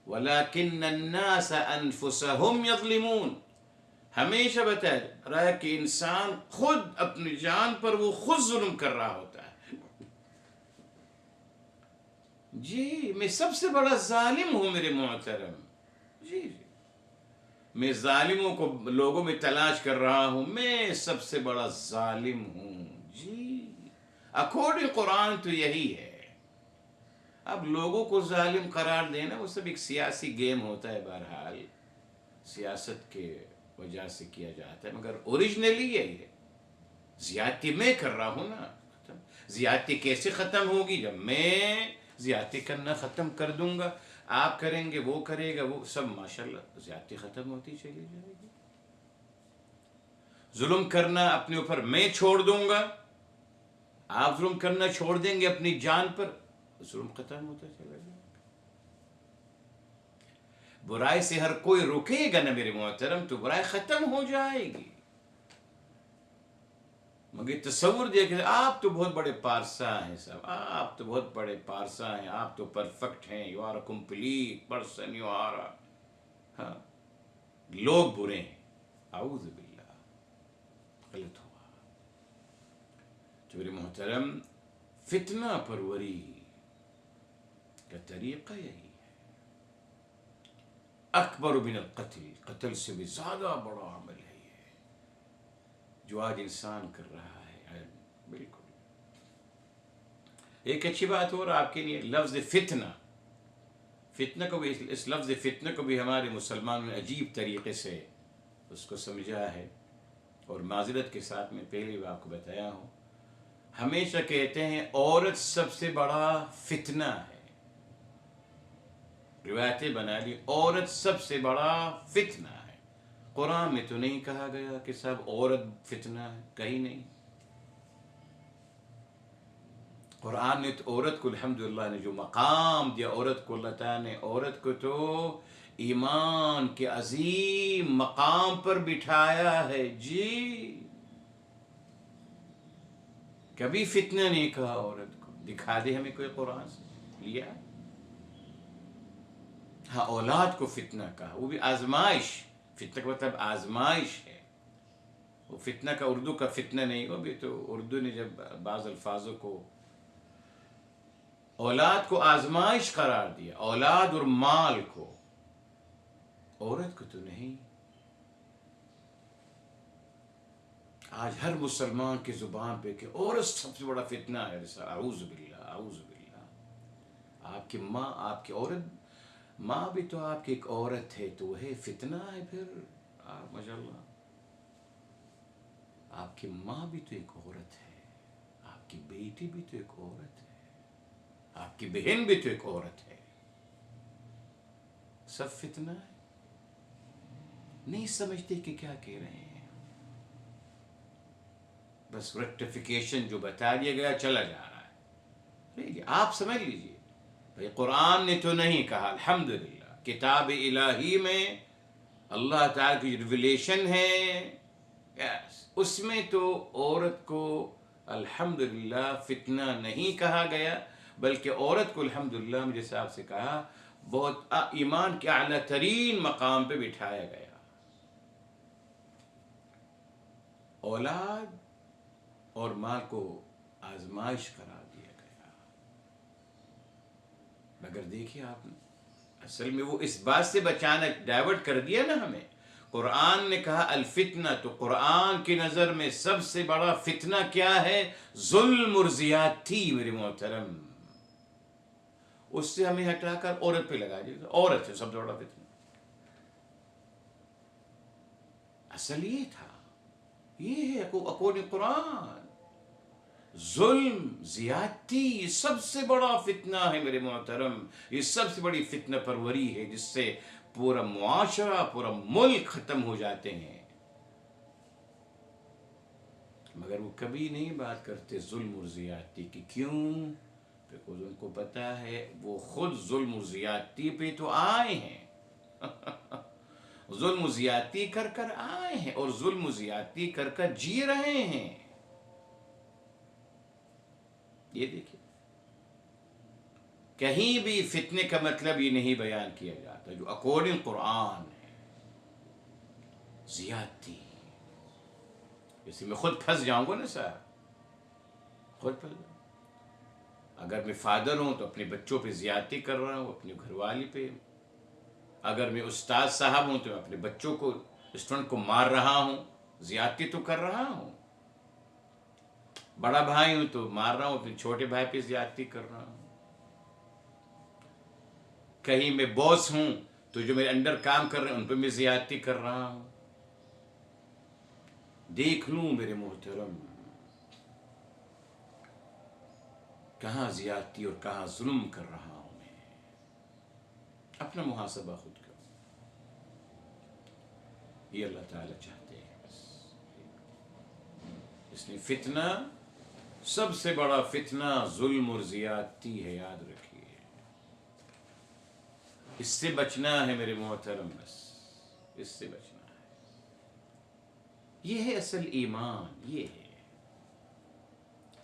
ولكن الناس انفسهم یظلمون. ہمیشہ بتایا رہا ہے کہ انسان خود اپنی جان پر وہ خود ظلم کر رہا ہوتا ہے. جی میں سب سے بڑا ظالم ہوں میرے محترم. جی جی میں ظالموں کو لوگوں میں تلاش کر رہا ہوں، میں سب سے بڑا ظالم ہوں. جی اکارڈنگ قرآن تو یہی ہے. اب لوگوں کو ظالم قرار دینا وہ سب ایک سیاسی گیم ہوتا ہے، بہرحال سیاست کے وجہ سے کیا جاتا ہے، مگر اوریجنلی یہی ہے. زیادتی میں کر رہا ہوں نا. زیادتی کیسے ختم ہوگی؟ جب میں زیادتی کرنا ختم کر دوں گا، آپ کریں گے، وہ کرے گا، وہ سب ماشاءاللہ زیادتی ختم ہوتی چلی جائے گی. ظلم کرنا اپنے اوپر میں چھوڑ دوں گا، آپ ظلم کرنا چھوڑ دیں گے اپنی جان پر، ظلم ختم ہوتا چلا جائے گا. برائی سے ہر کوئی رکے گا نا میرے محترم تو برائی ختم ہو جائے گی. مگر تصور دیکھیں، آپ تو بہت بڑے پارسا ہیں صاحب، آپ تو بہت بڑے پارسا ہیں، آپ تو پرفیکٹ ہیں، you are a complete person, you are ہاں لوگ برے ہیں. اعوذ باللہ، غلط ہوا. تو میرے محترم فتنہ پروری کا طریقہ یہی ہے. اکبر من القتل، قتل سے بھی زیادہ بڑا عمل ہے یہ جو آج انسان کر رہا ہے. بالکل ایک اچھی بات اور آپ کے لیے، لفظ فتنہ، فتنہ کو بھی، اس لفظ فتنہ کو بھی ہمارے مسلمانوں نے عجیب طریقے سے اس کو سمجھا ہے. اور معذرت کے ساتھ میں پہلے بھی آپ کو بتایا ہوں، ہمیشہ کہتے ہیں عورت سب سے بڑا فتنہ ہے. روایتیں بنا لی عورت سب سے بڑا فتنہ ہے. قرآن میں تو نہیں کہا گیا کہ سب عورت فتنہ ہے، کہیں نہیں. قرآن نے تو عورت کو الحمدللہ نے جو مقام دیا عورت کو، اللہ تعالیٰ نے عورت کو تو ایمان کے عظیم مقام پر بٹھایا ہے. جی کبھی فتنہ نہیں کہا عورت کو. دکھا دے ہمیں کوئی قرآن سے لیا. ہاں اولاد کو فتنہ کہا، وہ بھی آزمائش. فتنہ کا مطلب آزمائش ہے. وہ فتنہ کا اردو کا فتنہ نہیں، وہ بھی تو اردو نے جب بعض الفاظوں کو، اولاد کو آزمائش قرار دیا، اولاد اور مال کو، عورت کو تو نہیں. آج ہر مسلمان کی زبان پہ کہ عورت سب سے بڑا فتنہ ہے. اعوذ باللہ، اعوذ باللہ. آپ کی ماں، آپ کی عورت، ماں بھی تو آپ کی ایک عورت ہے، تو وہ فتنہ ہے پھر. ماشاء اللہ آپ کی ماں بھی تو ایک عورت ہے، آپ کی بیٹی بھی تو ایک عورت ہے، آپ کی بہن بھی تو ایک عورت ہے. سب فتنہ ہے. نہیں سمجھتے کہ کیا کہہ رہے ہیں. بس ریکٹیفیکیشن جو بتا دیا گیا چلا جا رہا ہے. ٹھیک ہے آپ سمجھ لیجئے بھائی قرآن نے تو نہیں کہا. الحمدللہ کتاب الہی میں اللہ تعالیٰ کی ریویلیشن ہے، اس میں تو عورت کو الحمدللہ فتنہ نہیں کہا گیا، بلکہ عورت کو الحمدللہ جیسے آپ سے کہا بہت ایمان کے اعلیٰ ترین مقام پہ بٹھایا گیا. اولاد اور ماں کو آزمائش قرار دیا گیا. مگر دیکھیے آپ نے اصل میں وہ اس بات سے بچانا، ڈائیورٹ کر دیا نا ہمیں. قرآن نے کہا الفتنہ، تو قرآن کی نظر میں سب سے بڑا فتنہ کیا ہے؟ ظلم اور زیادتی میرے محترم. اس سے ہمیں ہٹا کر عورت پہ لگا دیا، عورت ہے سب سے بڑا فتنہ. اصل یہ تھا، یہ ہے اکارڈنگ قرآن. ظلم، زیادتی یہ سب سے بڑا فتنہ ہے میرے محترم. یہ سب سے بڑی فتنہ پروری ہے جس سے پورا معاشرہ، پورا ملک ختم ہو جاتے ہیں. مگر وہ کبھی نہیں بات کرتے ظلم اور زیادتی کی. کیوں؟ بیکاز ان کو پتا ہے وہ خود ظلم اور زیادتی پہ تو آئے ہیں. ظلم و زیادتی کر کر آئے ہیں اور ظلم و زیادتی کر کر جی رہے ہیں. یہ دیکھیں کہیں بھی فتنے کا مطلب یہ نہیں بیان کیا جاتا جو اکارڈنگ قرآن ہے. زیادتی اسی میں خود پھنس جاؤں گا نا صاحب، خود پھنس جاؤں. اگر میں فادر ہوں تو اپنے بچوں پہ زیادتی کر رہا ہوں، اپنے گھر والی پہ. اگر میں استاد صاحب ہوں تو میں اپنے بچوں کو، اسٹوڈنٹ کو مار رہا ہوں، زیادتی تو کر رہا ہوں. بڑا بھائی ہوں تو مار رہا ہوں، اپنے چھوٹے بھائی پہ زیادتی کر رہا ہوں. کہیں میں باس ہوں تو جو میرے انڈر کام کر رہے ہیں ان پہ میں زیادتی کر رہا ہوں. دیکھ لوں میرے محترم کہاں زیادتی اور کہاں ظلم کر رہا ہوں میں. اپنا محاسبہ خود کرو. یہ اللہ تعالیٰ چاہتے ہیں. بس اس لیے فتنہ، سب سے بڑا فتنہ ظلم اور زیادتی ہے، یاد رکھیے. اس سے بچنا ہے میرے محترم، بس اس سے بچنا ہے. یہ ہے اصل ایمان، یہ ہے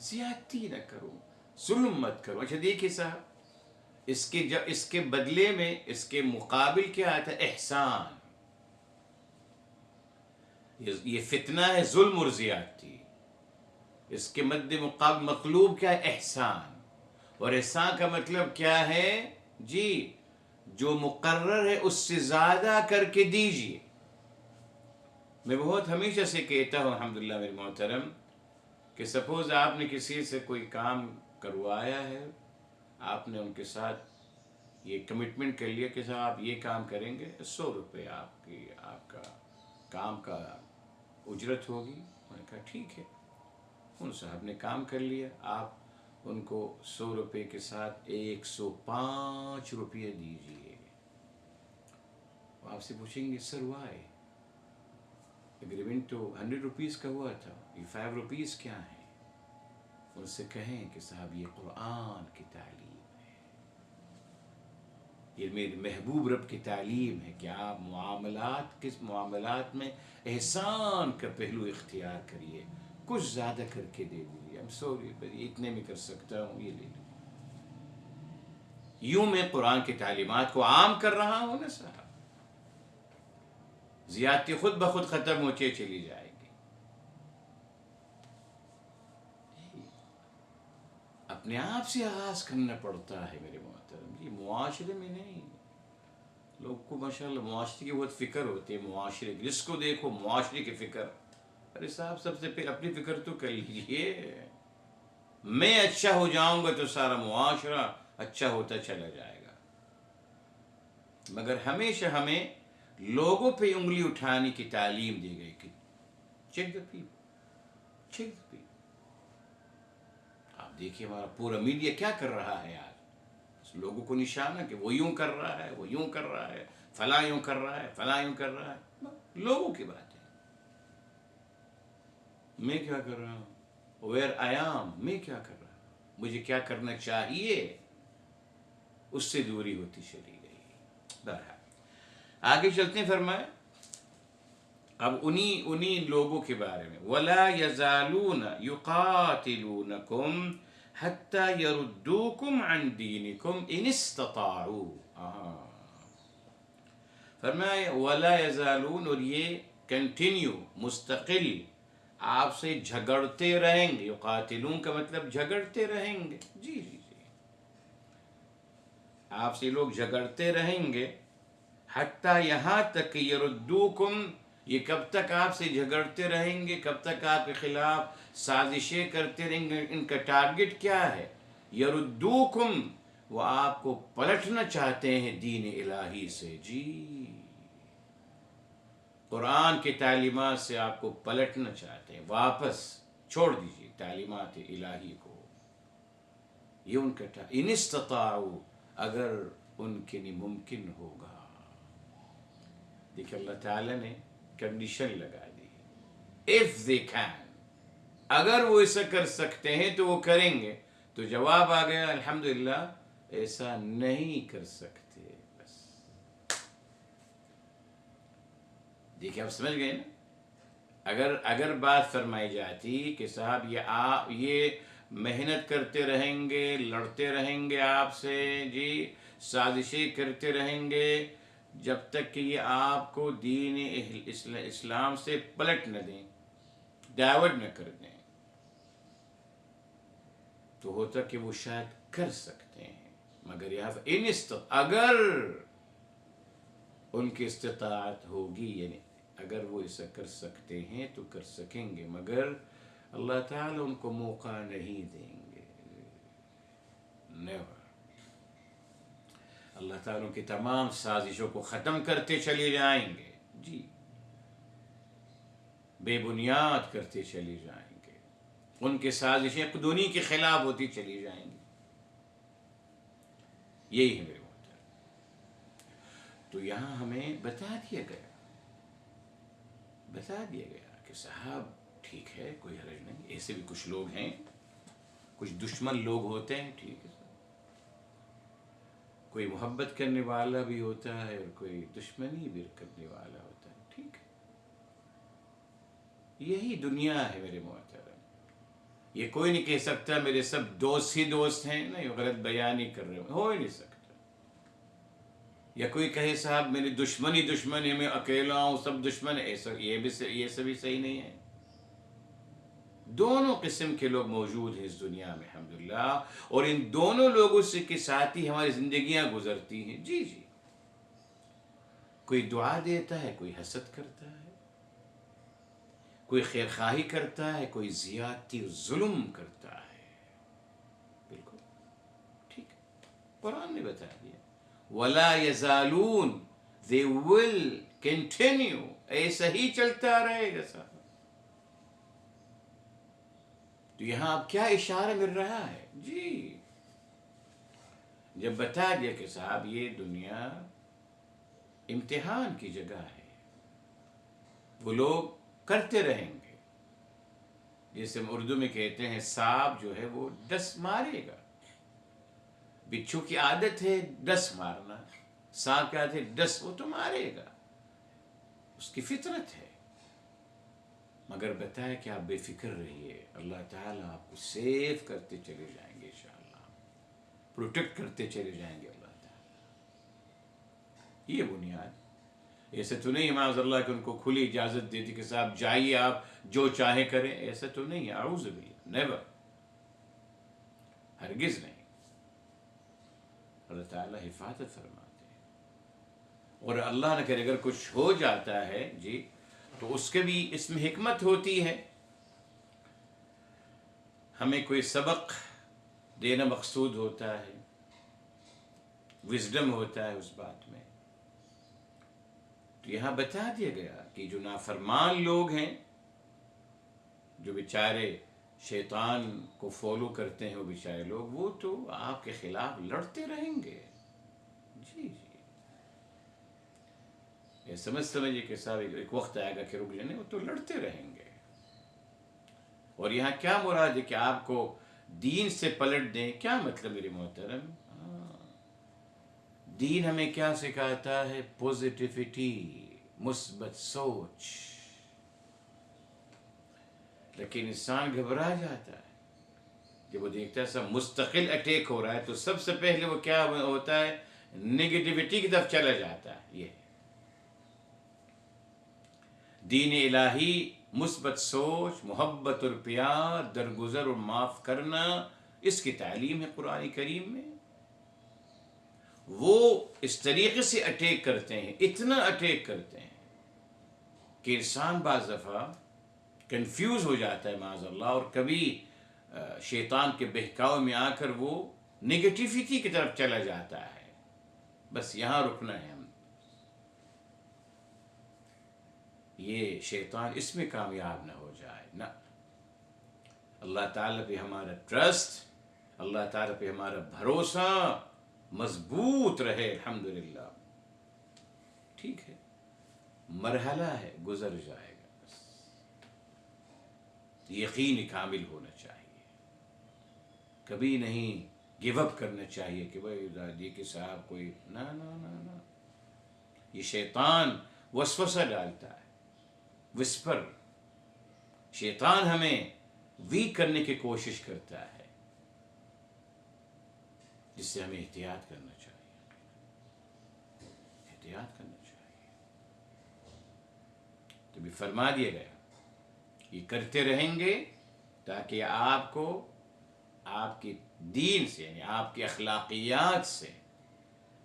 زیادتی نہ کرو، ظلم مت کرو. اچھا دیکھیے صاحب، اس کے بدلے میں اس کے مقابل کیا آتا ہے؟ احسان. یہ فتنہ ہے ظلم اور زیادتی، اس کے مد مقابل مطلوب کیا ہے؟ احسان. اور احسان کا مطلب کیا ہے؟ جی جو مقرر ہے اس سے زیادہ کر کے دیجیے. میں بہت ہمیشہ سے کہتا ہوں الحمدللہ میرے محترم کہ سپوز آپ نے کسی سے کوئی کام کروایا ہے، آپ نے ان کے ساتھ یہ کمٹمنٹ کر لیا کہ صاحب آپ یہ کام کریں گے، 100 روپے آپ کا کام کا اجرت ہوگی. میں نے کہا ٹھیک ہے. ان صاحب نے کام کر لیا، آپ ان کو 100 روپے کے ساتھ 105 روپے دیجیے. آپ سے پوچھیں گے سر وائی؟ اگریمنٹ تو 100 روپیز کا ہوا تھا، یہ 5 روپیز کیا ہیں؟ ان سے کہیں کہ صاحب یہ قرآن کی تعلیم ہے، یہ میرے محبوب رب کی تعلیم ہے کہ آپ معاملات میں احسان کا پہلو اختیار کریے. کچھ زیادہ کر کے دے دیجیے. I'm sorry اتنے میں کر سکتا ہوں، یہ لے لیں. یوں میں قرآن کی تعلیمات کو عام کر رہا ہوں نا صاحب. زیادتی خود بخود ختم ہوتی چلی جائے گی. اپنے آپ سے آغاز کرنا پڑتا ہے میرے محترم. یہ معاشرے میں نہیں. لوگ کو ماشاءاللہ معاشرے کی بہت فکر ہوتی ہے. معاشرے کی جس کو دیکھو معاشرے کی فکر. ارے صاحب سب سے پہلے اپنی فکر تو کر لیجیے. میں اچھا ہو جاؤں گا تو سارا معاشرہ اچھا ہوتا چلا جائے گا. مگر ہمیشہ ہمیں لوگوں پہ انگلی اٹھانے کی تعلیم دی گئی کہ check the people, check the people. آپ دیکھیے ہمارا پورا میڈیا کیا کر رہا ہے آج؟ لوگوں کو نشانہ کہ وہ یوں کر رہا ہے، وہ یوں کر رہا ہے، فلاں یوں کر رہا ہے، فلاں یوں کر رہا ہے. لوگوں کی بات ہے. میں کیا کر رہا ہوں؟ ویئر آئی ایم، میں کیا کر رہا ہوں، مجھے کیا کرنا چاہیے، اس سے دوری ہوتی چلی گئی. بہرحال آگے چلتے ہیں. فرمائے اب انہی لوگوں کے بارے میں وَلَا يَزَالُونَ يُقَاتِلُونَكُمْ حَتَّى يَرُدُّوكُمْ عَنْ دِينِكُمْ إِنِ اسْتَطَاعُوا. فرمائے وَلَا يَزَالُونَ، اور یہ کنٹینیو مستقل آپ سے جھگڑتے رہیں گے. یقاتلون کا مطلب جھگڑتے رہیں گے. جی جی جی آپ سے لوگ جھگڑتے رہیں گے. حتیٰ یہاں تک کہ یردوکم، یہ کب تک آپ سے جھگڑتے رہیں گے، کب تک آپ کے خلاف سازشیں کرتے رہیں گے. ان کا ٹارگٹ کیا ہے؟ یردوکم، وہ آپ کو پلٹنا چاہتے ہیں دین الہی سے. جی قرآن کی تعلیمات سے آپ کو پلٹنا چاہتے ہیں، واپس چھوڑ دیجیے تعلیمات الہی کو. یہ ان کا ان استطاعوا، اگر ان کے لیے ممکن ہوگا. دیکھیں اللہ تعالیٰ نے کنڈیشن لگا دی، if they can، اگر وہ ایسا کر سکتے ہیں تو وہ کریں گے. تو جواب آ گیا الحمدللہ ایسا نہیں کر سکتے. بس دیکھیے آپ سمجھ گئے نا. اگر بات فرمائی جاتی کہ صاحب یہ محنت کرتے رہیں گے، لڑتے رہیں گے آپ سے جی، سازشیں کرتے رہیں گے جب تک کہ یہ آپ کو دین اسلام سے پلٹ نہ دیں، ڈائیورٹ نہ کر دیں، تو ہوتا کہ وہ شاید کر سکتے ہیں. مگر یہاں اگر ان کی استطاعت ہوگی، یعنی اگر وہ ایسا کر سکتے ہیں تو کر سکیں گے، مگر اللہ تعالیٰ ان کو موقع نہیں دیں گے. نیور. اللہ تعالیٰ ان کی تمام سازشوں کو ختم کرتے چلے جائیں گے جی، بے بنیاد کرتے چلے جائیں گے. ان کی سازشیں خودنی کے خلاف ہوتی چلی جائیں گی. یہی ہے میرے محترم. تو یہاں ہمیں بتا دیا گیا کہ صاحب ٹھیک ہے، کوئی حرج نہیں. ایسے بھی کچھ لوگ ہیں، کچھ دشمن لوگ ہوتے ہیں، ٹھیک ہے، کوئی محبت کرنے والا بھی ہوتا ہے اور کوئی دشمنی بھی کرنے والا ہوتا ہے، ٹھیک ہے. یہی دنیا ہے میرے محترم. یہ کوئی نہیں کہہ سکتا میرے سب دوست ہی دوست ہیں، نہیں، غلط بیان ہی کر رہے ہو ہی نہیں سکتا. یا کوئی کہے صاحب میری دشمن ہے، میں اکیلا ہوں، سب دشمن ہے، ایسا یہ سبھی صحیح نہیں ہے. دونوں قسم کے لوگ موجود ہیں اس دنیا میں الحمدللہ، اور ان دونوں لوگوں سے کے ساتھ ہی ہماری زندگیاں گزرتی ہیں. جی جی. کوئی دعا دیتا ہے، کوئی حسد کرتا ہے، کوئی خیر خواہی کرتا ہے، کوئی زیادتی ظلم کرتا ہے. بالکل ٹھیک ہے. قرآن نے بتا دیا وَلَا يَزَالُونَ they will continue. ایسا ہی چلتا رہے گا صاحب. تو یہاں اب کیا اشارہ مل رہا ہے جی، جب بتا دیا کہ صاحب یہ دنیا امتحان کی جگہ ہے، وہ لوگ کرتے رہیں گے. جیسے ہم اردو میں کہتے ہیں سانپ جو ہے وہ ڈس مارے گا. بچھو کی عادت ہے ڈس مارنا، سانپ کی عادت ہے ڈس، وہ تو مارے گا، اس کی فطرت ہے. مگر بتائے کہ آپ بے فکر رہیے، اللہ تعالیٰ آپ کو سیف کرتے چلے جائیں گے، انشاءاللہ پروٹیکٹ کرتے چلے جائیں گے اللہ تعالیٰ. یہ بنیاد. ایسے تو نہیں معاذ اللہ کہ ان کو کھلی اجازت دیتی کہ صاحب جائیے آپ جو چاہیں کریں، ایسا تو نہیں ہے. اعوذ باللہ، نیور، ہرگز نہیں. اللہ تعالیٰ حفاظت فرماتے ہیں. اور اللہ نہ کرے اگر کچھ ہو جاتا ہے جی، تو اس کے بھی اس میں حکمت ہوتی ہے. ہمیں کوئی سبق دینا مقصود ہوتا ہے، وزڈم ہوتا ہے اس بات میں. تو یہاں بتا دیا گیا کہ جو نافرمان لوگ ہیں، جو بیچارے شیطان کو فالو کرتے ہیں، وہ بیچارے لوگ وہ تو آپ کے خلاف لڑتے رہیں گے. جی جی. یہ سمجھیے کہ صاحب ایک وقت آئے گا کہ رک جانے، وہ تو لڑتے رہیں گے. اور یہاں کیا مراد ہے کہ آپ کو دین سے پلٹ دیں؟ کیا مطلب میرے محترم؟ دین ہمیں کیا سکھاتا ہے؟ پوزیٹیوٹی، مثبت سوچ. لیکن انسان گھبرا جاتا ہے جب وہ دیکھتا ہے سب مستقل اٹیک ہو رہا ہے، تو سب سے پہلے وہ کیا ہوتا ہے؟ نگیٹیوٹی کی طرف چلا جاتا ہے. یہ دین الہی، مثبت سوچ، محبت اور پیار، درگزر اور معاف کرنا، اس کی تعلیم ہے قرآن کریم میں. وہ اس طریقے سے اٹیک کرتے ہیں، اتنا اٹیک کرتے ہیں کہ انسان بعض دفعہ کنفیوز ہو جاتا ہے معاذ اللہ، اور کبھی شیطان کے بہکاؤ میں آ کر وہ نگیٹیوٹی کی طرف چلا جاتا ہے. بس یہاں رکنا ہے ہم. یہ شیطان اس میں کامیاب نہ ہو جائے. نہ، اللہ تعالیٰ پہ ہمارا ٹرسٹ، اللہ تعالیٰ پہ ہمارا بھروسہ مضبوط رہے. الحمدللہ ٹھیک ہے، مرحلہ ہے، گزر جائے گا. بس یقین کامل ہونا چاہیے. کبھی نہیں گیو اپ کرنا چاہیے کہ بھائی دادی کے صاحب کوئی نہ. یہ شیطان وسوسہ ڈالتا ہے. وسپر، شیطان ہمیں ویک کرنے کی کوشش کرتا ہے، جس سے ہمیں احتیاط کرنا چاہیے، احتیاط کرنا چاہیے۔ تو بھی فرما دیا گیا یہ کرتے رہیں گے تاکہ آپ کو آپ کے دین سے، یعنی آپ کی اخلاقیات سے،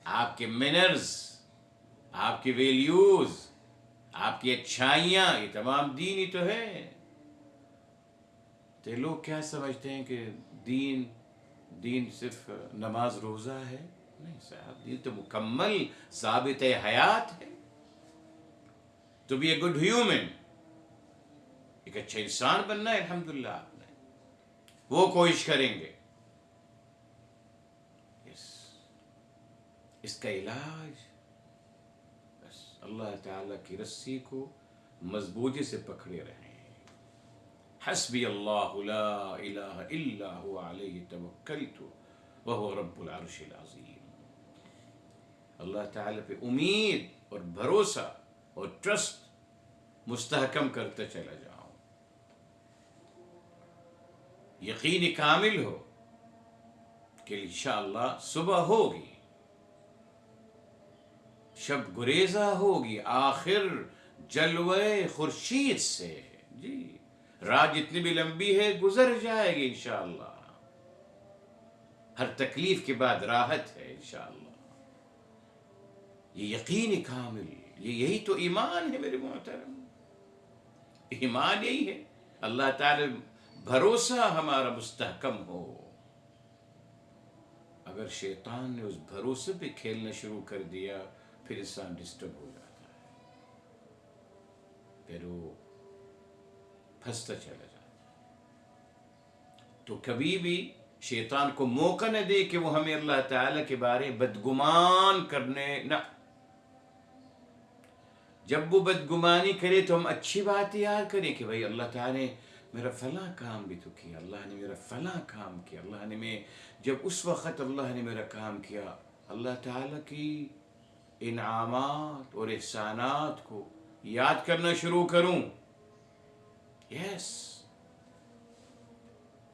آپ کے مینرز، آپ کی ویلیوز، آپ کی اچھائیاں، یہ تمام دین ہی تو ہے۔ تو لوگ کیا سمجھتے ہیں کہ دین صرف نماز روزہ ہے؟ نہیں صاحب، دین تو مکمل ضابط حیات ہے۔ تو بی اے گڈ ہیومن، ایک اچھا انسان بننا ہے، الحمدللہ آپ نے وہ کوشش کریں گے۔ اس کا علاج بس اللہ تعالیٰ کی رسی کو مضبوطی سے پکڑے رہیں۔ حسبی اللہ لا الہ الا هو علیہ توکلت وہو رب العرش العظیم۔ اللہ تعالیٰ پہ امید اور بھروسہ اور ٹرسٹ مستحکم کرتے چلا جاؤ، یقین کامل ہو کہ انشاءاللہ صبح ہوگی، شب گریزہ ہوگی آخر جلوے خورشید سے۔ جی، رات جتنی بھی لمبی ہے گزر جائے گی انشاءاللہ، ہر تکلیف کے بعد راحت ہے انشاءاللہ۔ یہ یقین کامل، یہی تو ایمان ہے میرے محترم، ایمان یہی ہے، اللہ تعالی بھروسہ ہمارا مستحکم ہو۔ اگر شیطان نے اس بھروسے پہ کھیلنا شروع کر دیا پھر انسان ڈسٹرب ہو جاتا ہے، پھر وہ پھنستا چلا جاتا ہے۔ تو کبھی بھی شیطان کو موقع نہ دے کہ وہ ہمیں اللہ تعالیٰ کے بارے بدگمان کرنے نہ، جب وہ بدگمانی کرے تو ہم اچھی بات یاد کریں کہ بھائی اللہ تعالیٰ نے میرا فلاں کام بھی تو کیا، اللہ نے میرا فلاں کام کیا، اللہ نے میں جب اس وقت اللہ نے میرا کام کیا، اللہ تعالیٰ کی انعامات اور احسانات کو یاد کرنا شروع کروں۔ یس،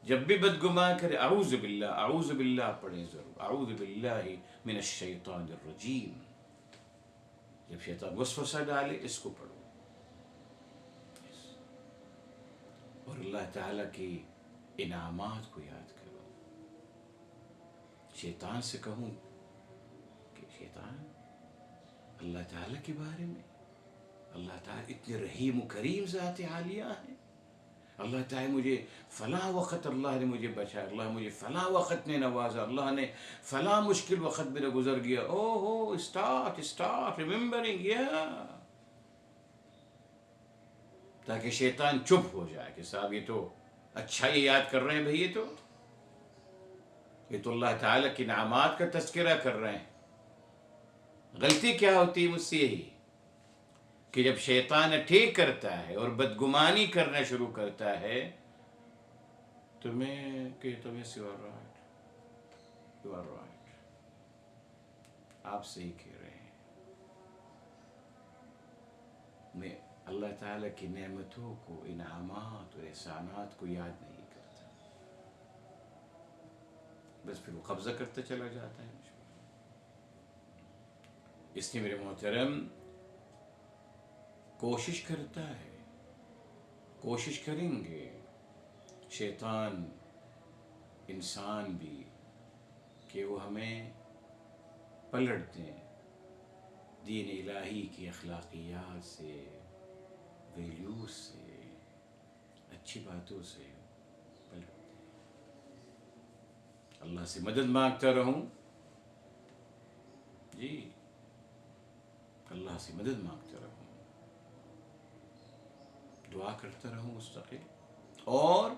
جب بھی بدگمان کرے اعوذ باللہ پڑھیں ضرور، اعوذ باللہ من الشیطان الرجیم۔ جب شیطان وسوسہ ڈالے اس کو پڑھو، اور اللہ تعالیٰ کی انعامات کو یاد کرو۔ شیطان سے کہوں کہ شیطان، اللہ تعالیٰ کے بارے میں، اللہ تعالیٰ اتنے رحیم و کریم ذات عالیہ ہیں، اللہ تعالیٰ مجھے فلاں وقت اللہ نے مجھے بچایا، اللہ مجھے فلاں وقت نے نوازا، اللہ نے فلاں مشکل وقت میرا گزر گیا۔ او ہو، اسٹارٹ ریممبرنگ، تاکہ شیطان چپ ہو جائے کہ صاحب یہ تو اچھا ہی یاد کر رہے ہیں بھئی، یہ تو اللہ تعالیٰ کی نعمات کا تذکرہ کر رہے ہیں۔ غلطی کیا ہوتی ہے مجھ سے یہی کہ جب شیطان ٹھیک کرتا ہے اور بدگمانی کرنا شروع کرتا ہے تو میں کہتا ہوں yes you are right, you are right, آپ صحیح کہہ رہے ہیں۔ میں اللہ تعالیٰ کی نعمتوں کو، انعامات اور احسانات کو یاد نہیں کرتا، بس پھر وہ قبضہ کرتا چلا جاتا ہے مجھ پر۔ اس لیے میرے محترم کوشش کرتا ہے، کوشش کریں گے شیطان، انسان بھی، کہ وہ ہمیں پلٹ دیں دین الہی کی اخلاقیات سے، ویلیوز سے، اچھی باتوں سے پلٹ دیں۔ اللہ سے مدد مانگتا رہوں، جی اللہ سے مدد مانگتا رہوں، دعا کرتا رہوں مستقل، اور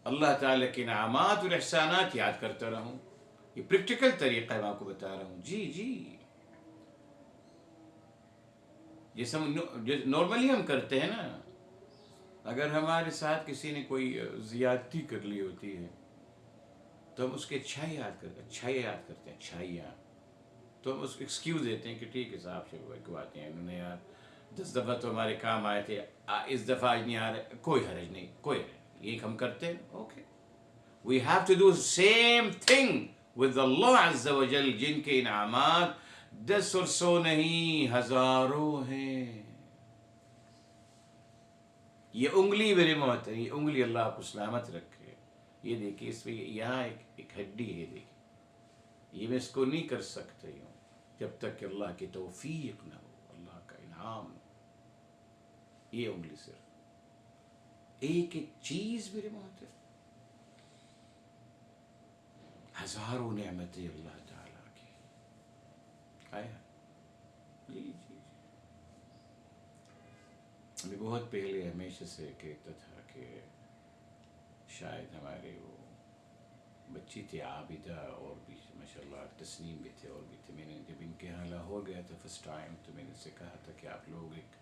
اللہ تعالیٰ کے انعامات اور احسانات یاد کرتا رہوں۔ یہ پریکٹیکل طریقہ میں آپ کو بتا رہا ہوں۔ جی جیسے نارملی ہم کرتے ہیں نا، اگر ہمارے ساتھ کسی نے کوئی زیادتی کر لی ہوتی ہے تو ہم اس کی اچھائی یاد کرتے ہیں، اچھائیاں، تو ہم اس کو ایکسکیوز دیتے ہیں کہ ٹھیک ہے صاحب سے کوئی بات نہیں، انہوں نے یار 10 دفعہ تو ہمارے کام آئے تھے، اس دفعہ آج نہیں آ رہے، کوئی حرج نہیں، کوئی حرج نہیں، یہ ہم کرتے ہیں، okay. We have to do same thing with Allah عز و جل، جن کے انعامات 10 اور 100 نہیں، ہزاروں ہیں. یہ انگلی میرے محترم، یہ انگلی اللہ آپ کو سلامت رکھے. یہ دیکھیے اس پہ یہاں ایک ہڈی ہے، دیکھیے یہ میں اس کو نہیں کر سکتا ہوں جب تک کہ اللہ کی توفیق نہ ہو، اللہ کا انعام نہ ہو. یہ انگلی صرف ایک ایک چیز میرے محترم، ہزاروں نعمتیں اللہ تعالیٰ کی. آیا جی جی جی. میں بہت پہلے ہمیشہ سے کہتا تھا کہ شاید ہمارے وہ بچی تھی عابدہ، اور بھی ماشاء اللہ تسنیم بھی تھے، اور بھی تھے. میں نے جب ان کے یہاں لاہور گیا تھا فرسٹ ٹائم، تو میں نے سے کہا تھا کہ آپ لوگ ایک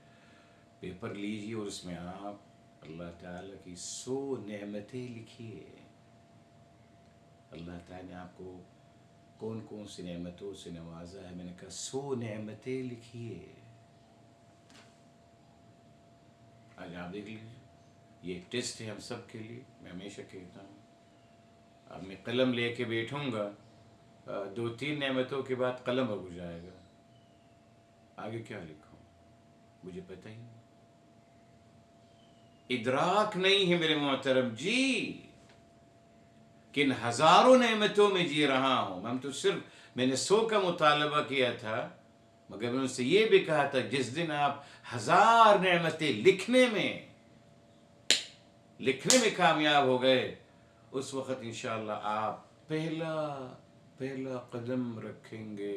پیپر لیجیے اور اس میں آپ اللہ تعالیٰ کی 100 نعمتیں لکھیے. اللہ تعالیٰ نے آپ کو کون کون سی نعمتوں سے نوازا ہے. میں نے کہا 100 نعمتیں لکھیے. آج آپ دیکھ لیجیے، یہ ایک ٹیسٹ ہے ہم سب کے لیے. میں ہمیشہ کہتا ہوں، اب میں قلم لے کے بیٹھوں گا، 2-3 نعمتوں کے بعد قلم رک جائے گا، آگے کیا لکھوں مجھے پتہ ہی نہیں. ادراک نہیں ہے میرے محترم جی، کن ہزاروں نعمتوں میں جی رہا ہوں. ہم تو صرف میں نے 100 کا مطالبہ کیا تھا، مگر میں ان سے یہ بھی کہا تھا جس دن آپ 1000 نعمتیں لکھنے میں کامیاب ہو گئے، اس وقت انشاءاللہ آپ پہلا قدم رکھیں گے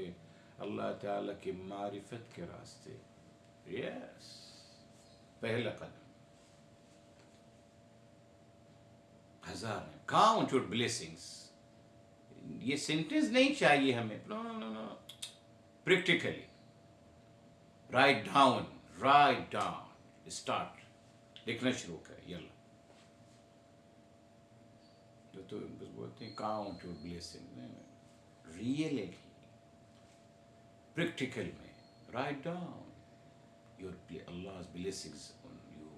اللہ تعالیٰ کی معرفت کے راستے. یس، پہلا قدم. 1000 کاؤنٹ یور بلیسنگس. یہ سینٹنس نہیں چاہیے ہمیں، no no no no, practically write down, start لکھنا شروع کریں. یلا تو بس بولتے ہیں count your blessing, really practical میں write down your Allah blessings on you.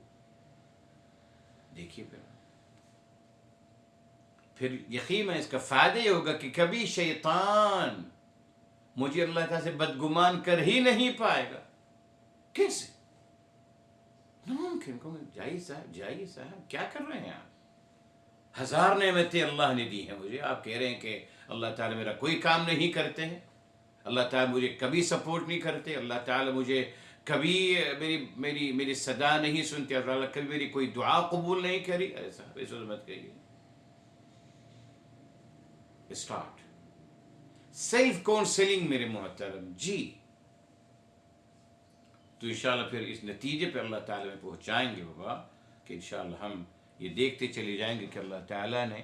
دیکھیے پھر یقین ہے اس کا فائدہ یہ ہوگا کہ کبھی شیطان مجھے اللہ تعالیٰ سے بدگمان کر ہی نہیں پائے گا. کیسے؟ ناممکن. جائیے صاحب کیا کر رہے ہیں آپ؟ 1000 نعمتیں اللہ نے دی ہیں مجھے، آپ کہہ رہے ہیں کہ اللہ تعالیٰ میرا کوئی کام نہیں کرتے ہیں، اللہ تعالیٰ مجھے کبھی سپورٹ نہیں کرتے، اللہ تعالیٰ مجھے کبھی میری صدا نہیں سنتے، اللہ تعالیٰ کبھی میری کوئی دعا قبول نہیں کری. ایسا مت کہیے. اسٹارٹ سیلف کاؤنسلنگ میرے محترم جی. تو انشاءاللہ پھر اس نتیجے پہ اللہ تعالیٰ میں پہنچائیں گے بابا، کہ انشاءاللہ ہم یہ دیکھتے چلے جائیں گے کہ اللہ تعالیٰ نے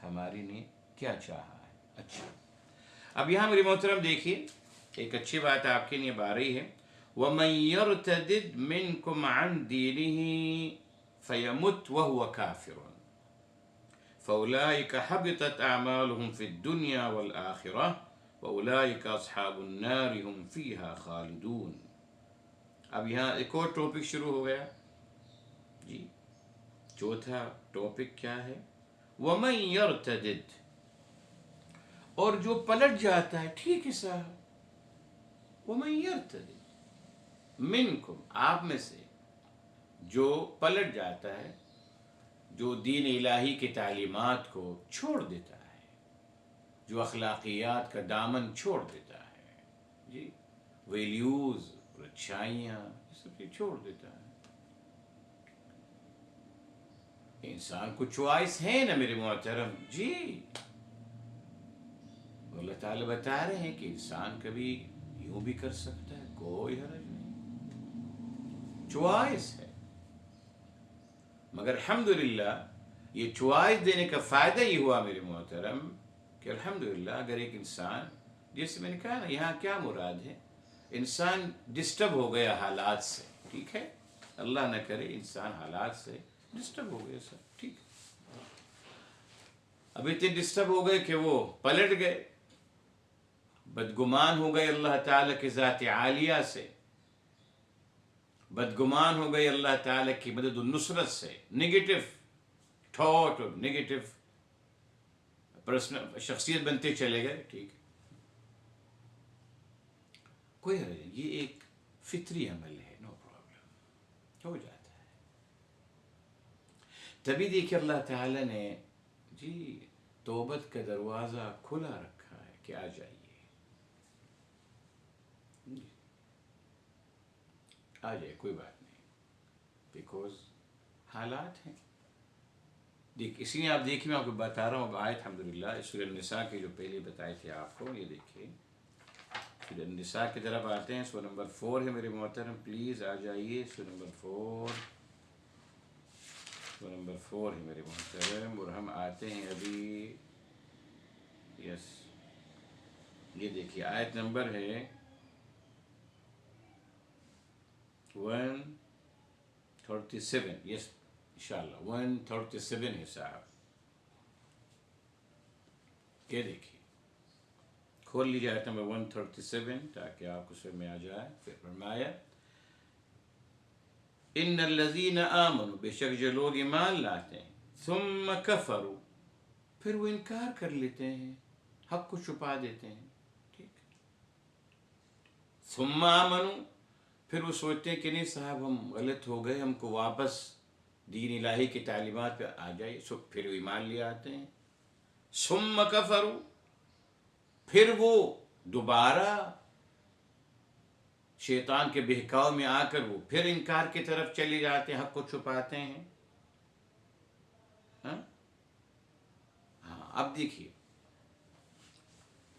ہماری نے کیا چاہا ہے. اچھا، اب یہاں میری محترم دیکھیے ایک اچھی بات آپ کے لیے اب آ رہی ہے. وَمَن يَرْتَدِدْ مِنْكُمْ عَنْ دِينِهِ فَيَمُتْ وَهُوَ كَافِرٌ فَأُولَٰئِكَ حَبِطَتْ أَعْمَالُهُمْ فِي الدُّنْيَا وَالْآخِرَةِ وَأُولَٰئِكَ أَصْحَابُ النَّارِ هُمْ فِيهَا خَالِدُونَ. اب یہاں ایک اور ٹاپک شروع ہو گیا جی. چوتھا ٹاپک کیا ہے؟ وَمَن يَرْتَدِدْ، اور جو پلٹ جاتا ہے. ٹھیک ہے صاحب، وَمَن يَرْتَدِدْ مِنْكُمْ، آپ میں سے جو پلٹ جاتا ہے، جو دین الہی کی تعلیمات کو چھوڑ دیتا ہے، جو اخلاقیات کا دامن چھوڑ دیتا ہے جی، ویلیوز اور اچھائیاں یہ سب چیز چھوڑ دیتا ہے. انسان کو چوائس ہے نا میرے محترم جی. اللہ تعالیٰ بتا رہے ہیں کہ انسان کبھی یوں بھی کر سکتا ہے، کوئی حرج نہیں، چوائس ہے. مگر الحمدللہ یہ چوائس دینے کا فائدہ یہ ہوا میرے محترم کہ الحمدللہ اگر ایک انسان، جیسے میں نے کہا نا یہاں کیا مراد ہے، انسان ڈسٹرب ہو گیا حالات سے، ٹھیک ہے، اللہ نہ کرے انسان حالات سے ڈسٹرب ہو گئے سر، ٹھیک ہے، اب اتنے ڈسٹرب ہو گئے کہ وہ پلٹ گئے، بدگمان ہو گئے اللہ تعالیٰ کے ذات عالیہ سے، بدگمان ہو گئی اللہ تعالیٰ کی مدد و نصرت سے، نگیٹو تھاٹ اور نگیٹو پرسنل شخصیت بنتے چلے گئے، ٹھیک ہے، کوئی حرج نہیں، یہ ایک فطری عمل ہے، نو پرابلم، ہو جاتا ہے۔ تبھی دیکھیے اللہ تعالیٰ نے جی توبت کا دروازہ کھلا رکھا ہے کہ آ جائیے، آ جائے، کوئی بات نہیں، بیکوز حالات ہیں۔ اس لیے آپ دیکھیں، میں آپ کو بتا رہا ہوں آیت الحمدللہ سورہ النساء کی جو پہلے بتائی تھی آپ کو، یہ دیکھیے سورہ النساء کی طرف آتے ہیں، سورہ نمبر 4 ہے میرے محترم، پلیز آ جائیے، سورہ نمبر 4، سورہ نمبر 4 ہے میرے محترم، اور ہم آتے ہیں ابھی، یس، یہ دیکھیے آیت نمبر ہے 137، یس انشاءاللہ 137 ہے صاحب، یہ دیکھیے، کھول لیجیے آیت نمبر 137 تاکہ آپ کو سمجھ میں آ جائے۔ پھر فرمایا ان الذین آمنوا، بے شک جو لوگ ایمان لاتے ہیں، ثم کفروا، پھر وہ انکار کر لیتے ہیں، حق کو چھپا دیتے ہیں، ٹھیک، ثم آمنوا، پھر وہ سوچتے ہیں کہ نہیں صاحب ہم غلط ہو گئے، ہم کو واپس دین الہی کی تعلیمات پہ آ جائے، سو پھر وہ ایمان لے آتے ہیں، ثم کفروا، پھر وہ دوبارہ شیطان کے بہکاؤ میں آ کر وہ پھر انکار کی طرف چلے جاتے ہیں، حق کو چھپاتے ہیں۔ ہاں، اب دیکھیے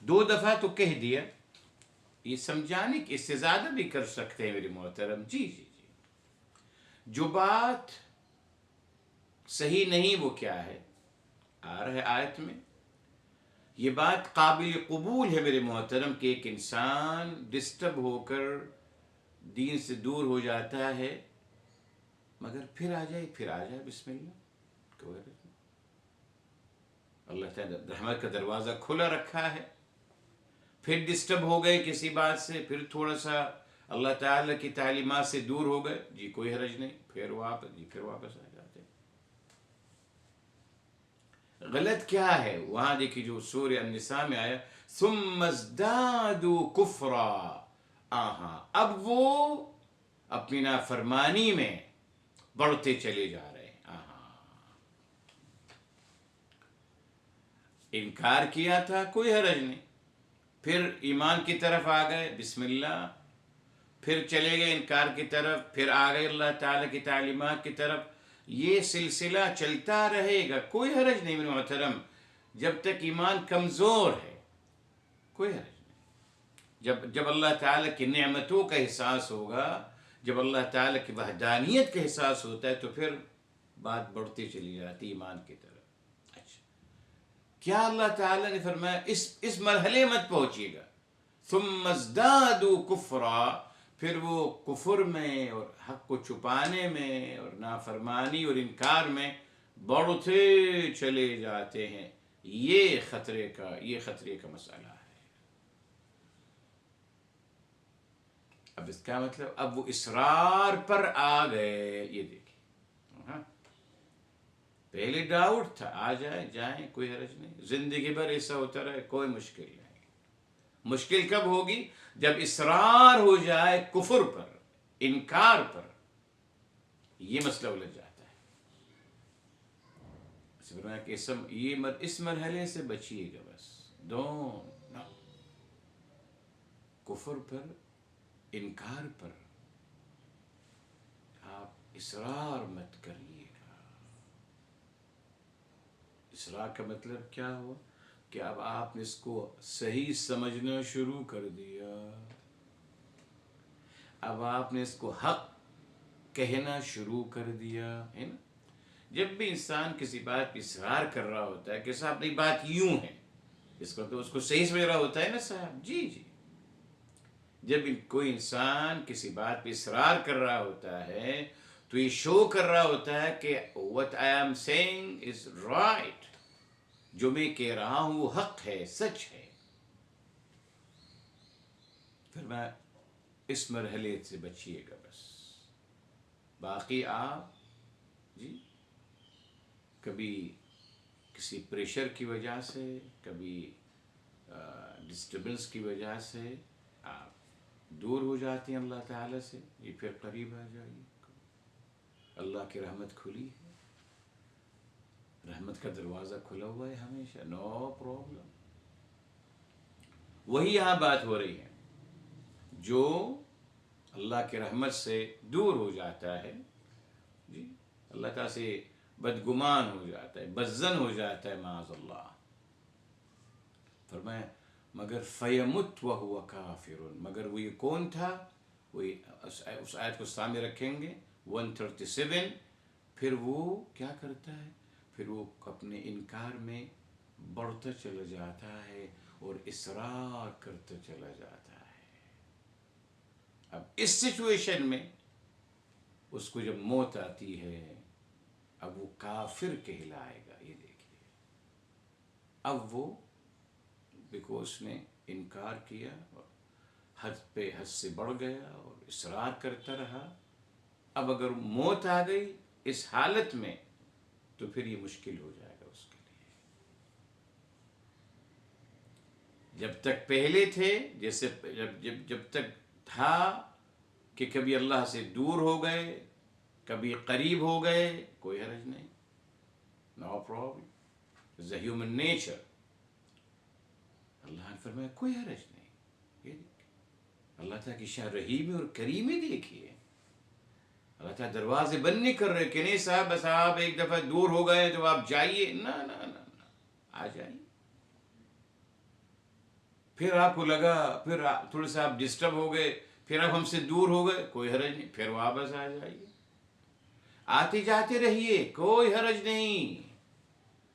2 دفعہ تو کہہ دیا، یہ سمجھانے کی، اس سے زیادہ بھی کر سکتے ہیں میرے محترم، جی جی جی، جو بات صحیح نہیں وہ کیا ہے، آ رہا ہے آیت میں، یہ بات قابل قبول ہے میرے محترم کہ ایک انسان ڈسٹرب ہو کر دین سے دور ہو جاتا ہے، مگر پھر آ جائے بسم اللہ، کوئی حرج نہیں، اللہ تعالیٰ رحمت کا دروازہ کھلا رکھا ہے، پھر ڈسٹرب ہو گئے کسی بات سے، پھر تھوڑا سا اللہ تعالیٰ کی تعلیمات سے دور ہو گئے، جی کوئی حرج نہیں، پھر واپس آ جاتے۔ غلط کیا ہے وہاں دیکھیے جو سورہ النساء میں آیا، ثم ازدادوا کفرا، اب وہ اپنی نافرمانی میں بڑھتے چلے جا رہے ہیں، انکار کیا تھا کوئی حرج نہیں، پھر ایمان کی طرف آ گئے، بسم اللہ، پھر چلے گئے انکار کی طرف، پھر آ گئے اللہ تعالیٰ کی تعلیمات کی طرف، یہ سلسلہ چلتا رہے گا، کوئی حرج نہیں میرے محترم، جب تک ایمان کمزور ہے کوئی حرج نہیں، جب اللہ تعالیٰ کی نعمتوں کا احساس ہوگا، جب اللہ تعالیٰ کی وحدانیت کا احساس ہوتا ہے، تو پھر بات بڑھتی چلی جاتی ایمان کی طرف۔ اچھا، کیا اللہ تعالیٰ نے فرمایا اس مرحلے مت پہنچیے گا، ثم ازدادوا کفرا، پھر وہ کفر میں اور حق کو چھپانے میں اور نافرمانی اور انکار میں بڑھتے چلے جاتے ہیں، یہ خطرے کا مسئلہ ہے۔ اب اس کا مطلب اب وہ اصرار پر آ گئے، یہ دیکھیں، پہلے ڈاؤٹ تھا، آ جائیں کوئی حرج نہیں، زندگی بھر ایسا ہوتا رہے کوئی مشکل نہیں۔ مشکل کب ہوگی؟ جب اصرار ہو جائے کفر پر، انکار پر، یہ مسئلہ الجھ جاتا ہے۔ کہ اس مرحلے سے بچیے گا، بس کفر پر، انکار پر آپ اصرار مت کریے گا۔ اصرار کا مطلب کیا ہوا کہ اب آپ نے اس کو صحیح سمجھنا شروع کر دیا، اب آپ نے اس کو حق کہنا شروع کر دیا، ہے نا؟ جب بھی انسان کسی بات پہ اصرار کر رہا ہوتا ہے کہ صاحب نہیں بات یوں ہے، اس کو تو اس کو صحیح سمجھ رہا ہوتا ہے نا صاحب، جی جی، جب کوئی انسان کسی بات پہ اصرار کر رہا ہوتا ہے تو یہ شو کر رہا ہوتا ہے کہ what I am saying is right، جو میں کہہ رہا ہوں وہ حق ہے، سچ ہے۔ پھر میں اس مرحلے سے بچیے گا بس، باقی آپ جی کبھی کسی پریشر کی وجہ سے، کبھی ڈسٹربنس کی وجہ سے آپ دور ہو جاتے ہیں اللہ تعالیٰ سے، یہ پھر قریب آ جائیے. اللہ کی رحمت کھلی ہے، رحمت کا دروازہ کھلا ہوا ہے ہمیشہ، نو پرابلم. وہی یہاں بات ہو رہی ہے، جو اللہ کی رحمت سے دور ہو جاتا ہے جی، اللہ تعالیٰ سے بدگمان ہو جاتا ہے، بدظن ہو جاتا ہے معاذ اللہ. فرمایا مگر فیمت وہو کافر، مگر وہ یہ کون تھا؟ وہی اس آیت کو سامنے رکھیں گے 137. پھر وہ کیا کرتا ہے؟ پھر وہ اپنے انکار میں بڑھتا چلا جاتا ہے اور اصرار کرتا چلا جاتا ہے. اب اس سچویشن میں اس کو جب موت آتی ہے، اب وہ کافر کہلائے گا. یہ دیکھیے، اب وہ دیکھو اس نے انکار کیا اور حد سے بڑھ گیا اور اصرار کرتا رہا. اب اگر موت آ گئی اس حالت میں تو پھر یہ مشکل ہو جائے گا اس کے لیے. جب تک پہلے تھے، جیسے جب تک تھا کہ کبھی اللہ سے دور ہو گئے، کبھی قریب ہو گئے، کوئی حرج نہیں، no problem, it's a human nature. Allah نے فرمایا کوئی حرج نہیں. یہ دیکھیں اللہ تعالیٰ کی شان رحیمی اور کریمی دیکھیے. اللہ تعالیٰ دروازے بند نہیں کر رہے کہ نہیں صاحب بس آپ ایک دفعہ دور ہو گئے تو آپ جائیے. نہ نہ نہ، آ جائیے. پھر آپ کو لگا، پھر تھوڑے سے آپ ڈسٹرب ہو گئے، پھر آپ ہم سے دور ہو گئے، کوئی حرج نہیں، پھر واپس آ جائیے. آتے جاتے رہیے، کوئی حرج نہیں.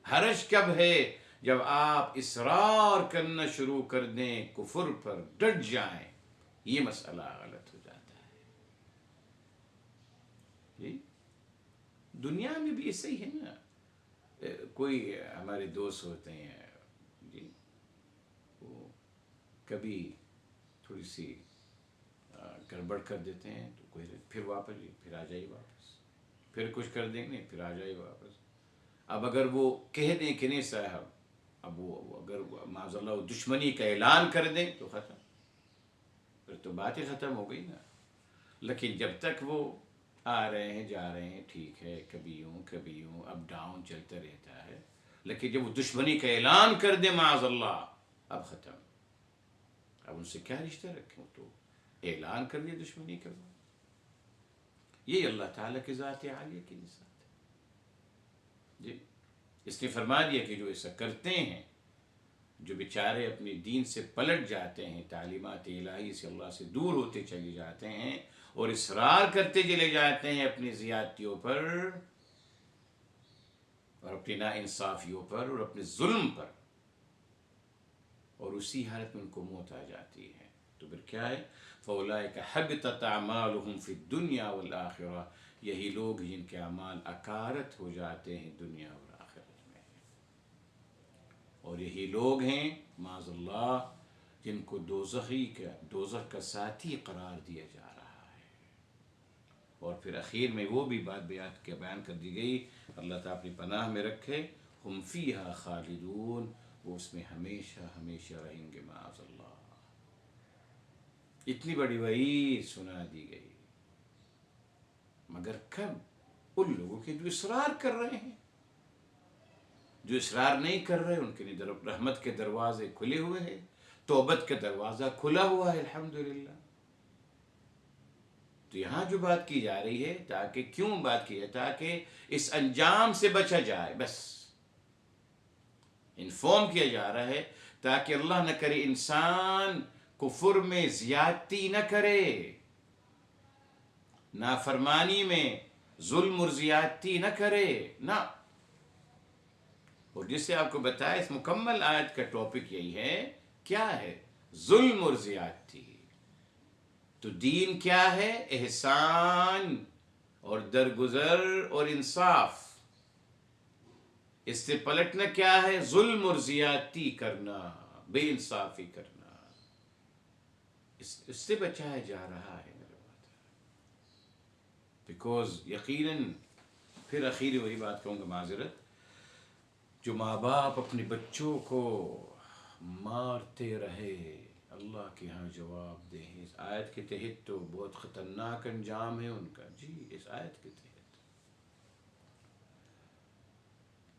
حرج کب ہے؟ جب آپ اصرار کرنا شروع کر دیں، کفر پر ڈٹ جائیں، یہ مسئلہ غلط ہو جاتا ہے. جی دنیا میں بھی ایسے ہی ہے نا. کوئی ہمارے دوست ہوتے ہیں جی، وہ کبھی تھوڑی سی گڑبڑ کر دیتے ہیں تو کوئی پھر واپس جی، پھر آ جائیے واپس، پھر کچھ کر دیں گے پھر آ جائیے واپس. اب اگر وہ کہہ دیں کہ نہیں صاحب، اب وہ اگر معاذ اللہ دشمنی کا اعلان کر دیں تو ختم، پھر تو بات ہی ختم ہو گئی نا. لیکن جب تک وہ آ رہے ہیں جا رہے ہیں ٹھیک ہے، کبھی یوں اپ ڈاؤن چلتا رہتا ہے. لیکن جب وہ دشمنی کا اعلان کر دیں معاذ اللہ، اب ختم. اب ان سے کیا رشتہ رکھیں؟ تو اعلان کر دیا دشمنی کا. یہ اللہ تعالیٰ کی ذات عالیہ کی نسبت ہے جی. اس نے فرما دیا کہ جو ایسا کرتے ہیں، جو بیچارے اپنے دین سے پلٹ جاتے ہیں، تعلیمات الہی سے اللہ سے دور ہوتے چلے جاتے ہیں اور اصرار کرتے چلے جاتے ہیں اپنی زیادتیوں پر اور اپنی ناانصافیوں پر اور اپنے ظلم پر، اور اسی حالت میں ان کو موت آ جاتی ہے، تو پھر کیا ہے؟ فَأُولَٰئِكَ حَبِطَتْ أَعْمَالُهُمْ فِي الدُّنْيَا وَالْآخِرَةِ. یہی لوگ جن کے اعمال اکارت ہو جاتے ہیں دنیا اور آخرت میں، اور یہی لوگ ہیں معاذ اللہ جن کو دوزخ کا ساتھی قرار دیا جا رہا ہے. اور پھر اخیر میں وہ بھی بات بیان کر دی گئی، اللہ تعالیٰ اپنی پناہ میں رکھے، ہم فیہا خالدون، وہ اس میں ہمیشہ ہمیشہ رہیں گے معاذ اللہ. اتنی بڑی وعید سنا دی گئی، مگر کب؟ ان لوگوں کے جو اصرار کر رہے ہیں. جو اصرار نہیں کر رہے ان کے لیے رحمت کے دروازے کھلے ہوئے ہیں، توبت کا دروازہ کھلا ہوا ہے الحمدللہ. تو یہاں جو بات کی جا رہی ہے، تاکہ کیوں بات کی ہے؟ تاکہ اس انجام سے بچا جائے. بس انفارم کیا جا رہا ہے تاکہ اللہ نہ کرے انسان کفر میں زیادتی نہ کرے، نافرمانی میں ظلم اور زیادتی نہ کرے نہ. اور جس سے آپ کو بتایا اس مکمل آیت کا ٹاپک یہی ہے، کیا ہے؟ ظلم اور زیادتی. تو دین کیا ہے؟ احسان اور درگزر اور انصاف. اس سے پلٹنا کیا ہے؟ ظلم اور زیادتی کرنا، بے انصافی کرنا. اس سے بچایا جا رہا ہے میرے بات. بیکوز یقیناً پھر اخیری وہی بات کہوں گا، معذرت، جو ماں باپ اپنے بچوں کو مارتے رہے اللہ کے ہاں جواب دیں۔ اس آیت کے تحت تو بہت خطرناک انجام ہے ان کا، جی اس آیت کے تحت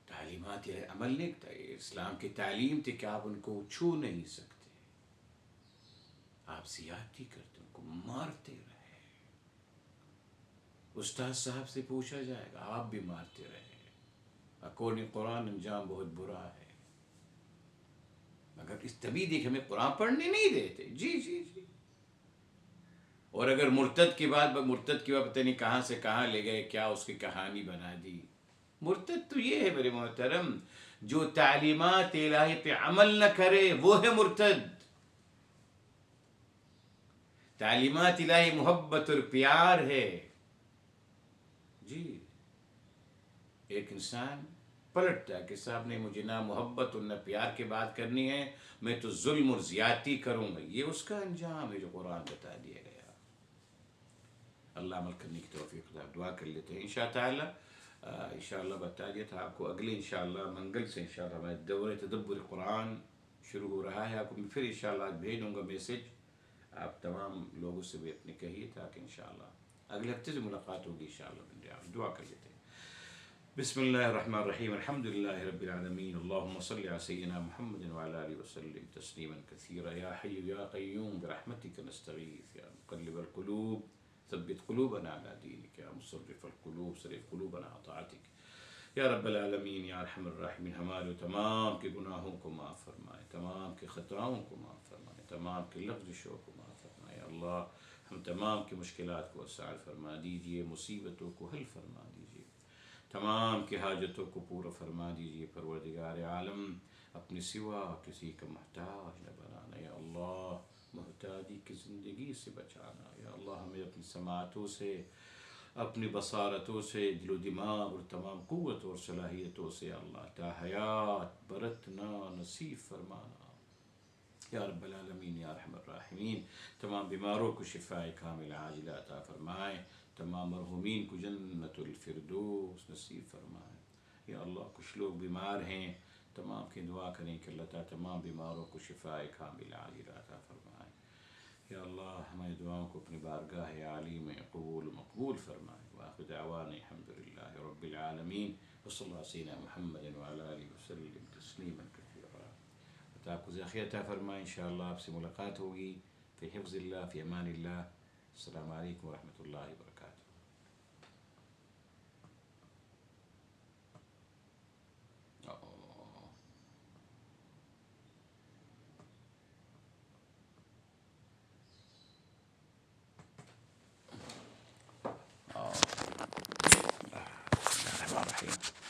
تعلیمات عمل نہیں تھا، اسلام کی تعلیم تھی کہ آپ ان کو چھو نہیں سکتے، آپ زیادتی کرتے، ان کو مارتے رہے۔ استاد صاحب سے پوچھا جائے گا، آپ بھی مارتے رہے، اکورڈنگ قرآن انجام بہت برا ہے۔ مگر اس طبی دیکھ ہمیں قرآن پڑھنے نہیں دیتے، جی جی جی۔ اور اگر مرتد کی بات پتہ نہیں کہاں سے کہاں لے گئے، کیا اس کی کہانی بنا دی۔ مرتد تو یہ ہے میرے محترم، جو تعلیمات الہی پہ عمل نہ کرے وہ ہے مرتد۔ تعلیمات الہی محبت اور پیار ہے، جی۔ ایک انسان پلٹتا ہے کہ صاحب نے مجھے نہ محبت اور نہ پیار کی بات کرنی ہے، میں تو ظلم اور زیادتی کروں گا، یہ اس کا انجام ہے جو قرآن بتا دیا گیا۔ اللہ عمل کرنے کی توفیق دے، دعا کر لیتے ہیں انشاء تعالی۔ انشاءاللہ بتا دیا تھا آپ کو، اگلے انشاءاللہ منگل سے انشاءاللہ ہمارے دورہ تدبر قرآن شروع ہو رہا ہے۔ آپ کو میں پھر انشاءاللہ آج بھیج دوں گا میسج، آپ تمام لوگوں سے بھی اپنے کہیے تاکہ انشاءاللہ اگلے ہفتے سے ملاقات ہوگی انشاءاللہ۔ دعا کر لیتے ہیں۔ بسم اللہ الرحمن الرحیم، الحمد للہ رب العالمین، اللہم صلی علی سیدنا محمد وعلی آلہ وسلم تسلیما کثیرا، یا حی یا قیوم برحمتک نستغیث، یا مقلب القلوب ثبت قلوبنا علی دینک، یا مصرف القلوب صرف قلوبنا علی طاعتک، یا رب العالمین یا ارحم الراحمین۔ ہمارے تمام کے گناہوں کو معاف فرمائے، تمام کے خطاؤں کو معاف فرمائے، تمام کے لغزشوں کو معاف فرمائے۔ یا اللہ ہم تمام کی مشکلات کو آسان فرما دیجیے، مصیبتوں کو حل فرما دیجیے، تمام کی حاجتوں کو پورا فرما دیجیے۔ پروردگار عالم اپنے سوا کسی کا محتاج نہ بنانا، یا اللہ محتاجی کی زندگی سے بچانا۔ یا اللہ ہمیں اپنی سماعتوں سے، اپنی بصارتوں سے، دل و دماغ اور تمام قوت اور صلاحیتوں سے اللہ تا حیات برتنا نصیب فرمانا، یا رب العالمین یا ارحم الراحمین۔ تمام بیماروں کو شفاء کامل عاجلہ عطا فرمائیں، تمام مرحومین کو جنت الفردوس نصیب فرمائیں۔ یا اللہ کچھ لوگ بیمار ہیں، تمام کی دعا کریں کہ اللہ تعالیٰ تمام بیماروں کو شفاء کامل عاجلہ عطا فرمائیں۔ یا اللہ ہماری دعاؤں کو اپنی بارگاہ عالی میں قبول و مقبول فرمائیں۔ وآخر دعوانا الحمد للہ رب العالمین، وصلی اللہ علی سیدنا محمد وعلی آلہ وسلم تسلیما کثیرا۔ آپ کو ذخیرہ عطا فرمائیں، انشاءاللہ آپ سے ملاقات ہوگی، فی حفظ اللہ، فی امان اللہ۔ السلام علیکم ورحمۃ اللہ وبرکاتہ۔ الرحمن الرحیم۔